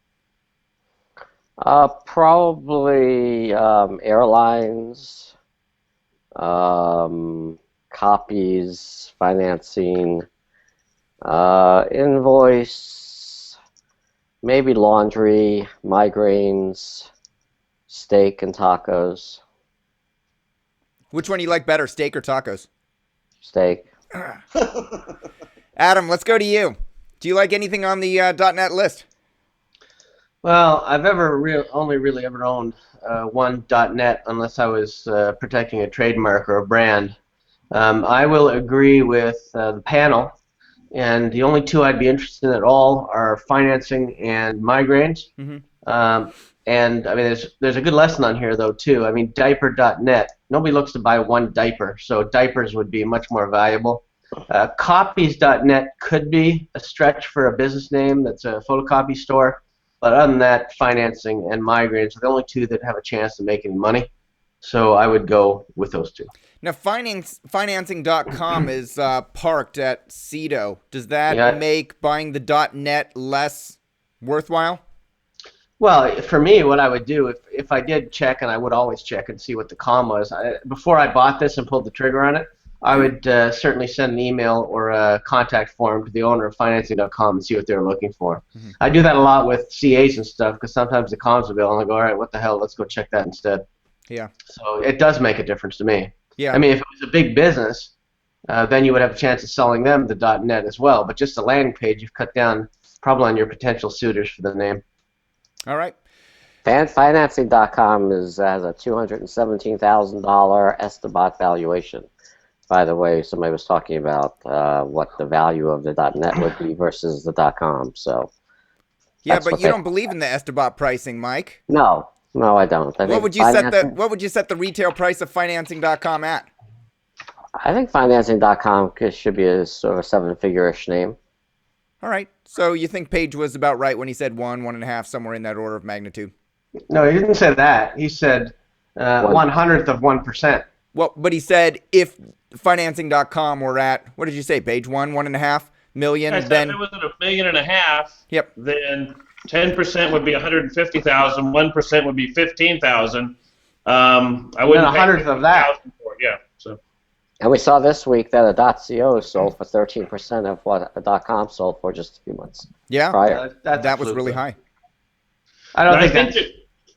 Probably airlines. Copies, financing, invoice, maybe laundry, migraines, steak and tacos. Which one do you like better, steak or tacos? Steak. Adam, let's go to you. Do you like anything on the .net list? Well, I've only really ever owned one .net, unless I was protecting a trademark or a brand. I will agree with the panel, and the only two I'd be interested in at all are financing and migraines. Mm-hmm. And I mean, there's a good lesson on here though too. I mean, diaper.net. Nobody looks to buy one diaper, so diapers would be much more valuable. Copies.net could be a stretch for a business name that's a photocopy store, but other than that, financing and migraines are the only two that have a chance to make any money. So I would go with those two. Now, financing.com is parked at CEDO. Does that make buying the .net less worthwhile? Well, for me, what I would do, if I did check, and I would always check and see what the com was, before I bought this and pulled the trigger on it, I would certainly send an email or a contact form to the owner of financing.com and see what they were looking for. Mm-hmm. I do that a lot with CAs and stuff, because sometimes the comms will be on, and I go, all right, what the hell, let's go check that instead. Yeah. So it does make a difference to me. Yeah. I mean, if it was a big business, then you would have a chance of selling them the .net as well. But just a landing page, you've cut down probably on your potential suitors for the name. All right. Financing.com has a $217,000 estimate valuation. By the way, somebody was talking about what the value of the .net would be versus the .com. So. Yeah, but you don't believe in the Estabot pricing, Mike. No, I don't. What would you set the retail price of financing.com at? I think financing.com should be a sort of a seven-figure-ish name. All right. So you think Page was about right when he said 1.5, somewhere in that order of magnitude? No, he didn't say that. He said 1/100th of 1%. Well, but he said if financing.com were at, what did you say, Page? 1.5 million? I said then if it was at $1.5 million, yep. Then 10% would be 150,000. 1% would be 15,000. I wouldn't a hundredth of that. For it. Yeah. So. And we saw this week that a .co sold for 13% of what a .com sold for just a few months. Yeah, prior. That was really high. I think that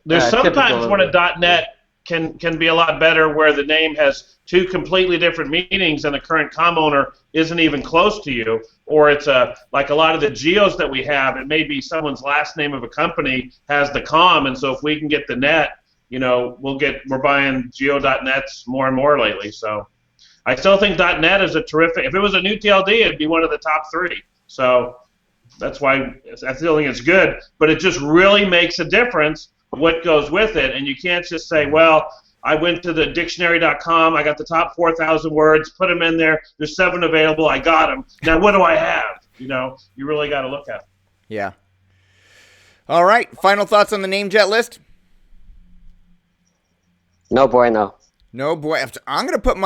there's sometimes when a .net can be a lot better where the name has two completely different meanings and the current com owner isn't even close to you, or it's like a lot of the geos that we have, it may be someone's last name of a company has the com, and so if we can get the net, we're buying geo.nets more and more lately. So I still think .net is a terrific. If it was a new TLD, it'd be one of the top 3. So that's why I still think it's good, but it just really makes a difference what goes with it, and you can't just say, well, I went to the dictionary.com, I got the top 4,000 words, put them in there, there's 7 available, I got them. Now what do I have? You really got to look at it. Yeah. All right, final thoughts on the NameJet list? No bueno. No boy. I'm gonna put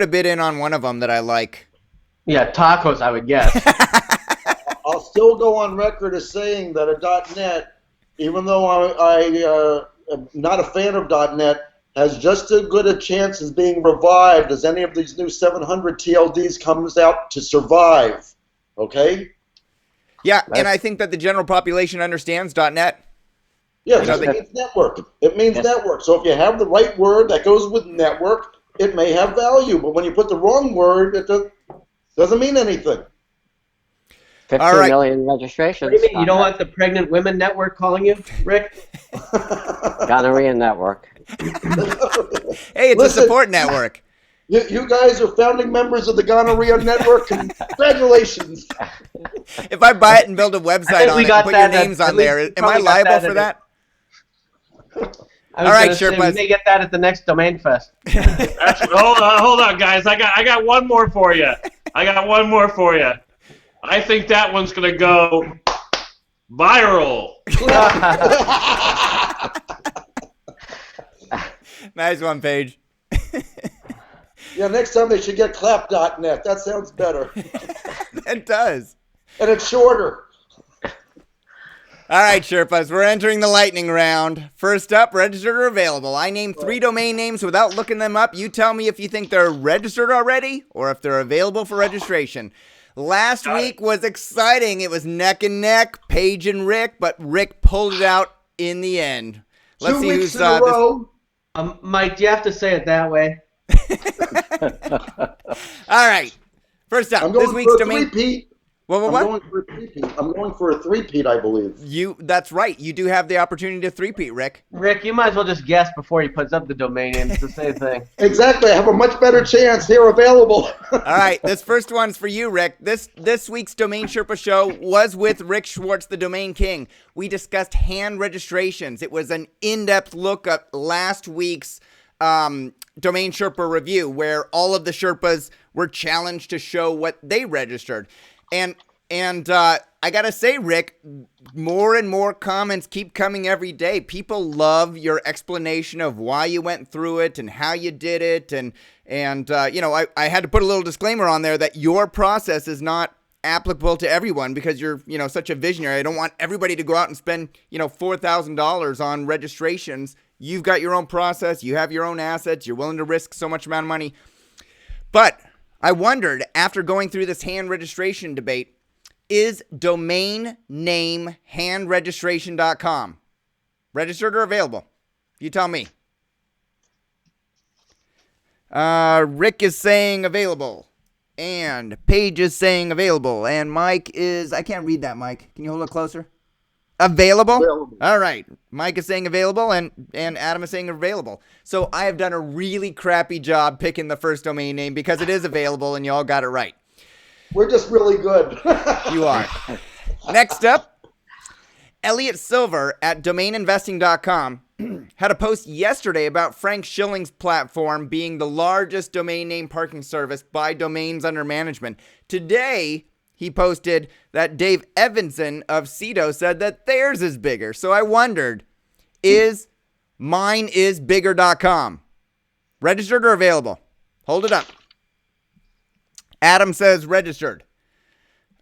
a bid in on one of them that I like. Yeah, tacos, I would guess. I'll still go on record as saying that a .NET, even though I am not a fan of .NET, has just as good a chance as being revived as any of these new 700 TLDs comes out to survive. Okay? Yeah, and I think that the general population understands .NET. Yes, it means network. It means network. So if you have the right word that goes with network, it may have value. But when you put the wrong word, it doesn't mean anything. 15 million registrations. What do you mean? You don't want the pregnant women network calling you, Rick? Gonorrhea network. Hey, it's a support network. You guys are founding members of the Gonorrhea Network. Congratulations. If I buy it and build a website on it and put your names on there, am I liable for that? All right, Sherpa. You may get that at the next Domain Fest. Hold on, guys. I got one more for you. I think that one's going to go viral. Nice one, Paige. Yeah, next time they should get clap.net. That sounds better. It does. And it's shorter. All right, Sherpas, we're entering the lightning round. First up, registered or available. I name 3 domain names without looking them up. You tell me if you think they're registered already or if they're available for registration. Last week was exciting. It was neck and neck, Paige and Rick, but Rick pulled it out in the end. Let's see who's in a row. Mike, do you have to say it that way? All right. First up, this week's domain. What? I'm going for a three-peat, I believe. That's right. You do have the opportunity to three-peat, Rick. Rick, you might as well just guess before he puts up the domain name. It's the same thing. Exactly. I have a much better chance. They're available. All right. This first one's for you, Rick. This week's Domain Sherpa show was with Rick Schwartz, the Domain King. We discussed hand registrations. It was an in-depth look at last week's Domain Sherpa review, where all of the Sherpas were challenged to show what they registered. And I gotta say, Rick, more and more comments keep coming every day. People love your explanation of why you went through it and how you did it. And I had to put a little disclaimer on there that your process is not applicable to everyone because you're, such a visionary. I don't want everybody to go out and spend, $4,000 on registrations. You've got your own process. You have your own assets. You're willing to risk so much amount of money. But I wondered, after going through this hand registration debate, is domain name handregistration.com registered or available? You tell me. Rick is saying available. And Paige is saying available. And Mike is... I can't read that, Mike. Can you hold it closer? Available? All right. Mike is saying available, and Adam is saying available. So I have done a really crappy job picking the first domain name because it is available, and you all got it right. We're just really good. You are. Next up, Elliot Silver at domaininvesting.com had a post yesterday about Frank Schilling's platform being the largest domain name parking service by domains under management. Today, he posted that Dave Evanson of Cedo said that theirs is bigger. So I wondered, is mineisbigger.com registered or available? Hold it up. Adam says registered.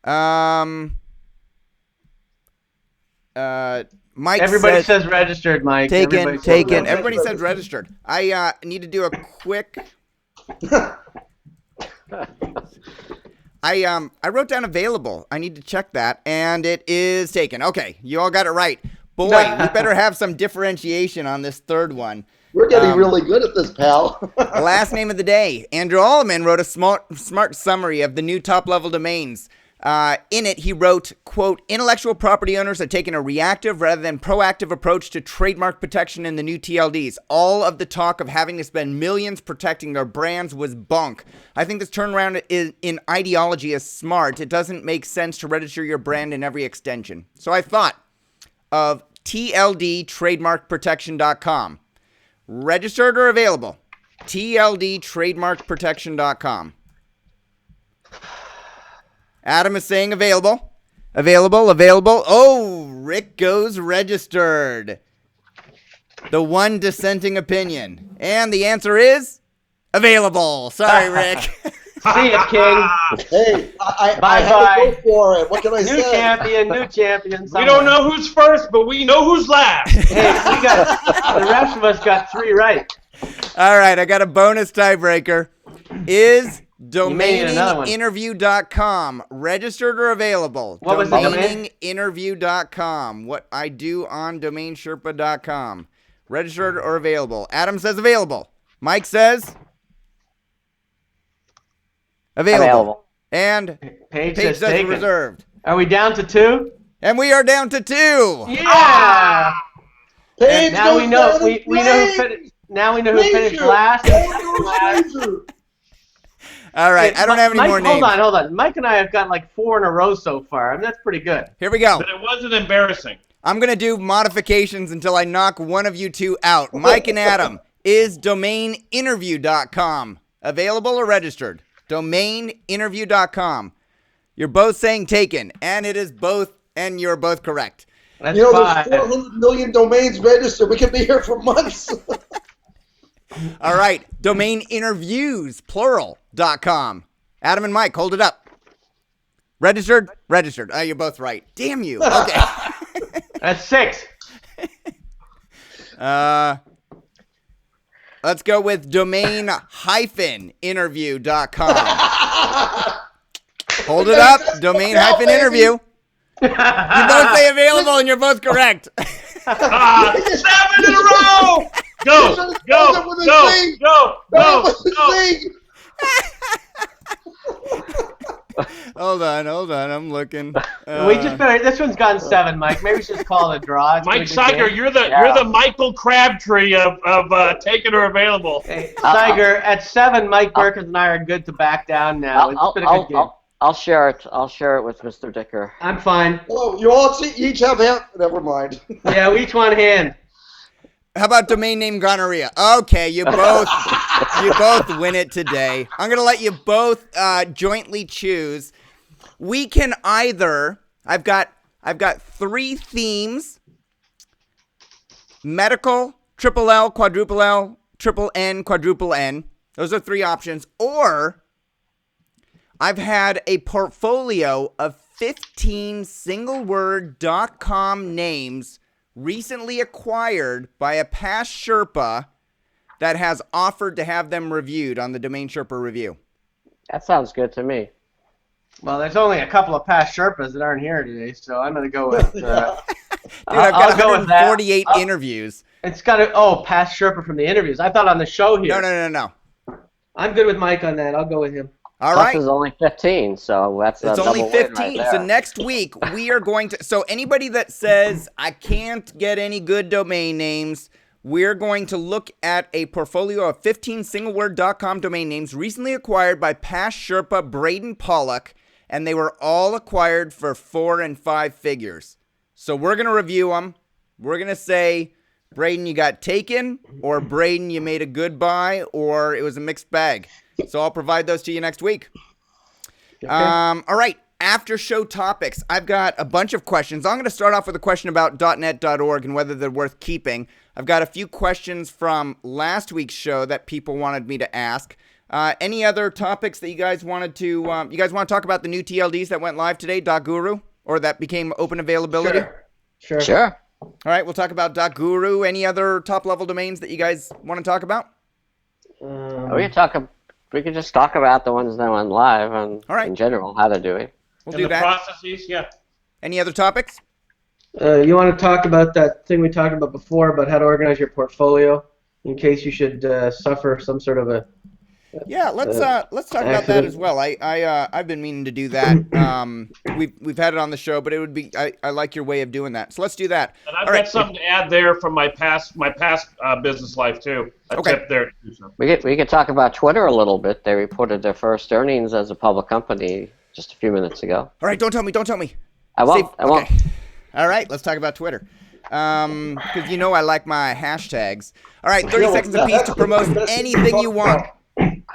Mike Everybody says registered, Mike. Taken. Everybody says registered. I need to do a quick... I wrote down available. I need to check that, and it is taken. Okay, you all got it right. Boy, we better have some differentiation on this third one. We're getting really good at this, pal. Last name of the day. Andrew Alleman wrote a smart summary of the new top-level domains. In it, he wrote, quote, intellectual property owners are taking a reactive rather than proactive approach to trademark protection in the new TLDs. All of the talk of having to spend millions protecting their brands was bunk. I think this turnaround in ideology is smart. It doesn't make sense to register your brand in every extension. So I thought of tldtrademarkprotection.com. Registered or available? tldtrademarkprotection.com. Adam is saying available. Available. Oh, Rick goes registered. The one dissenting opinion. And the answer is available. Sorry, Rick. See ya, King. Hey, I Bye-bye. had to go for it. What can I New say? champion. We don't know who's first, but we know who's last. Hey, the rest of us got 3 right. All right, I got a bonus tiebreaker. Is may need another one. domaininginterview.com registered or available? What was the domain? Domaininginterview.com. What I do on DomainSherpa.com. Registered or available? Adam says available. Mike says available. And Paige Paige says says taken. reserved. Are we down to 2? And we are down to 2. Yeah. Paige Now goes we know. down We in know who flames. finished. Now we know who finished Razor. last. Razor. All right, I don't have any Mike, more names. Hold on. Mike and I have got like 4 in a row so far. I mean, that's pretty good. Here we go. But it wasn't embarrassing. I'm going to do modifications until I knock one of you two out. Mike and Adam, is domaininterview.com available or registered? Domaininterview.com. You're both saying taken, and it is both, and you're both correct. That's There's 5. 400 million domains registered. We could be here for months. All right, domaininterviews, plural.com. Adam and Mike, hold it up. Registered? Registered. Oh, you're both right. Damn you. Okay. That's 6. Let's go with domain-interview.com. Hold it up. Domain-interview. You both say available and you're both correct. 7 in a row! Go! Hold on. I'm looking. We just better. This one's gone 7, Mike. Maybe we should just call it a draw. It's Mike been a good Seiger, game. you're the Michael Crabtree of taken or available. Hey, Seiger, at 7, Mike Berkens and I are good to back down now. It's been a good game. I'll share it. I'll share it with Mr. Dicker. I'm fine. Oh, you all each have half. Never mind. Yeah, we each one hand. How about domain name gonorrhea? Okay, you both win it today. I'm gonna let you both jointly choose. We can either. I've got 3 themes: medical, triple L, quadruple L, triple N, quadruple N. Those are 3 options. Or I've had a portfolio of 15 single-word.com names recently acquired by a past Sherpa that has offered to have them reviewed on the Domain Sherpa Review. That sounds good to me. Well, there's only a couple of past Sherpas that aren't here today, so I'm going to go with... Dude, I've got I'll go with that. 148 interviews. It's got to... Oh, past Sherpa from the interviews. I thought on the show here. No. I'm good with Mike on that. I'll go with him. All Plus right. is only 15, so that's It's a only double win 15. right So there. next week, we are going to... So anybody that says, I can't get any good domain names, we're going to look at a portfolio of 15 single-word.com domain names recently acquired by past Sherpa Braden Pollock, and they were all acquired for 4 and 5 figures. So we're going to review them. We're going to say, Braden, you got taken, or Braden, you made a good buy, or it was a mixed bag. So I'll provide those to you next week. Okay. All right, after show topics. I've got a bunch of questions. I'm going to start off with a question about .net.org and whether they're worth keeping. I've got a few questions from last week's show that people wanted me to ask. Any other topics that you guys wanted to? You guys want to talk about the new TLDs that went live today, .guru, or that became open availability? Sure. All right, we'll talk about .guru. Any other top-level domains that you guys want to talk about? We could just talk about the ones that went live and All right. in general how to do it. We'll And do the that. processes, yeah. Any other topics? You want to talk about that thing we talked about before about how to organize your portfolio in case you should suffer some sort of a... Yeah, let's talk about that as well. I've been meaning to do that. We've had it on the show, but it would be I like your way of doing that. So let's do that. And I've All got right. something to add there from my past business life too. A Okay. tip there. We could talk about Twitter a little bit. They reported their first earnings as a public company just a few minutes ago. All right, don't tell me. I won't. I won't. Okay. All right, let's talk about Twitter. Because you know I like my hashtags. All right, 30 seconds apiece to promote anything you want.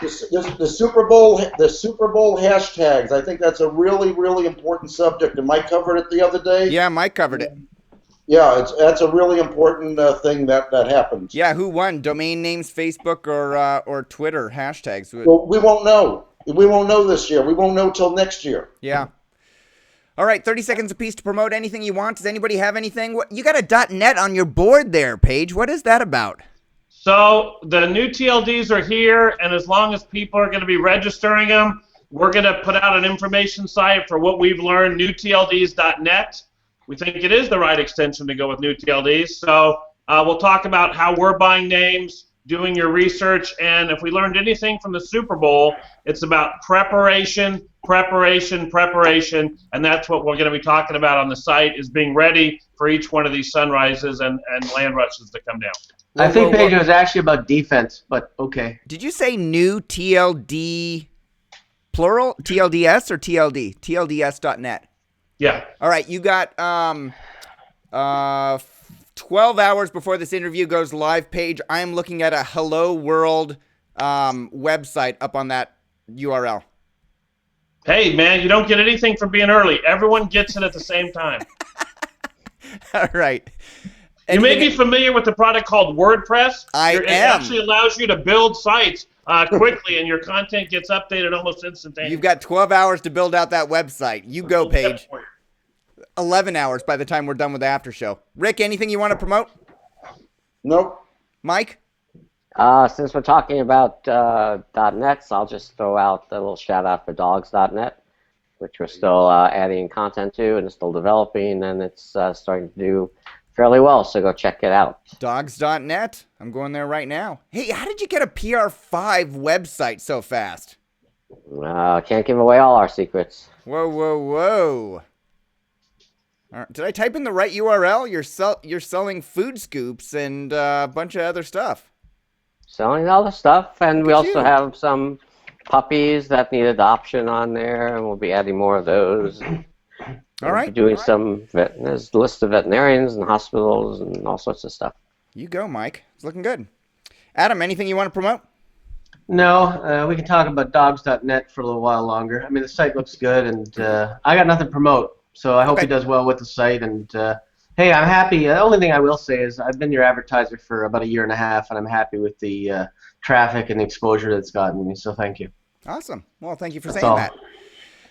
The Super Bowl hashtags. I think that's a really, really important subject. And Mike covered it the other day. Yeah, Mike covered it. Yeah, that's a really important thing that happens. Yeah, who won? Domain names, Facebook, or Twitter hashtags? Well, we won't know. We won't know this year. We won't know till next year. Yeah. All right, 30 seconds apiece to promote anything you want. Does anybody have anything? What, you got a .net on your board there, Paige. What is that about? So the new TLDs are here, and as long as people are going to be registering them, we're going to put out an information site for what we've learned, newtlds.net. We think it is the right extension to go with new TLDs. So we'll talk about how we're buying names, doing your research, and if we learned anything from the Super Bowl, it's about preparation, and that's what we're going to be talking about on the site, is being ready for each one of these sunrises and land rushes that come down. I think, Paige, it was actually about defense, but okay. Did you say new TLD plural? TLDS or TLD? TLDS.net. Yeah. All right, you got 12 hours before this interview goes live, Paige. I am looking at a Hello World website up on that URL. Hey, man, you don't get anything from being early. Everyone gets it at the same time. All right. You may be familiar with the product called WordPress. It actually allows you to build sites quickly, and your content gets updated almost instantaneously. You've got 12 hours to build out that website. You go, Paige. 11 hours by the time we're done with the after show. Rick, anything you want to promote? Nope. Mike? Since we're talking about .nets, I'll just throw out a little shout out for dogs.net, which we're still adding content to, and it's still developing, and it's starting to do fairly well, so go check it out. Dogs.net. I'm going there right now. Hey, how did you get a PR5 website so fast? Can't give away all our secrets. Whoa, whoa, whoa. All right. Did I type in the right URL? You're selling food scoops and a bunch of other stuff. Selling all the stuff, and we also have some puppies that need adoption on there, and we'll be adding more of those. All right. Doing some, there's a list of veterinarians and hospitals and all sorts of stuff. You go, Mike. It's looking good. Adam, anything you want to promote? No, we can talk about dogs.net for a little while longer. I mean, the site looks good, and I got nothing to promote, so I hope he does well with the site. And hey, I'm happy. The only thing I will say is I've been your advertiser for about 1.5 years, and I'm happy with the traffic and the exposure that's gotten me, so thank you. Awesome. Well, thank you for saying that.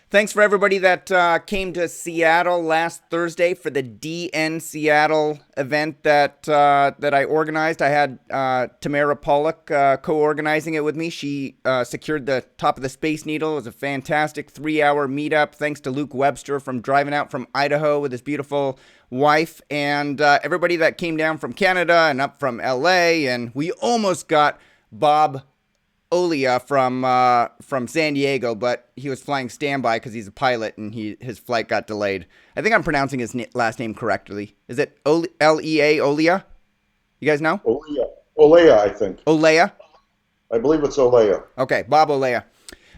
Thanks for everybody that came to Seattle last Thursday for the DN Seattle event that I organized. I had Tamara Pollock co-organizing it with me. She secured the top of the Space Needle. It was a fantastic 3-hour meetup. Thanks to Luke Webster from driving out from Idaho with his beautiful wife, and everybody that came down from Canada and up from LA. And we almost got Bob Olia from San Diego, but he was flying standby because he's a pilot and his flight got delayed. I think I'm pronouncing his last name correctly. Is it L-E-A, Olia? You guys know? Olea, I think. Olea? I believe it's Olea. Okay, Bob Olea.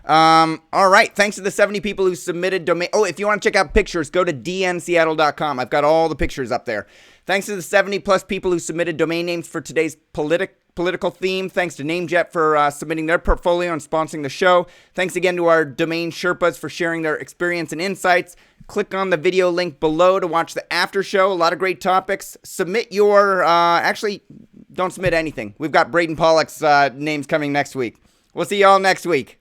All right, thanks to the 70 people who submitted domain. Oh, if you want to check out pictures, go to dnseattle.com. I've got all the pictures up there. Thanks to the 70-plus people who submitted domain names for today's political theme. Thanks to NameJet for submitting their portfolio and sponsoring the show. Thanks again to our domain Sherpas for sharing their experience and insights. Click on the video link below to watch the after show. A lot of great topics. Submit your, actually, don't submit anything. We've got Braden Pollock's names coming next week. We'll see you all next week.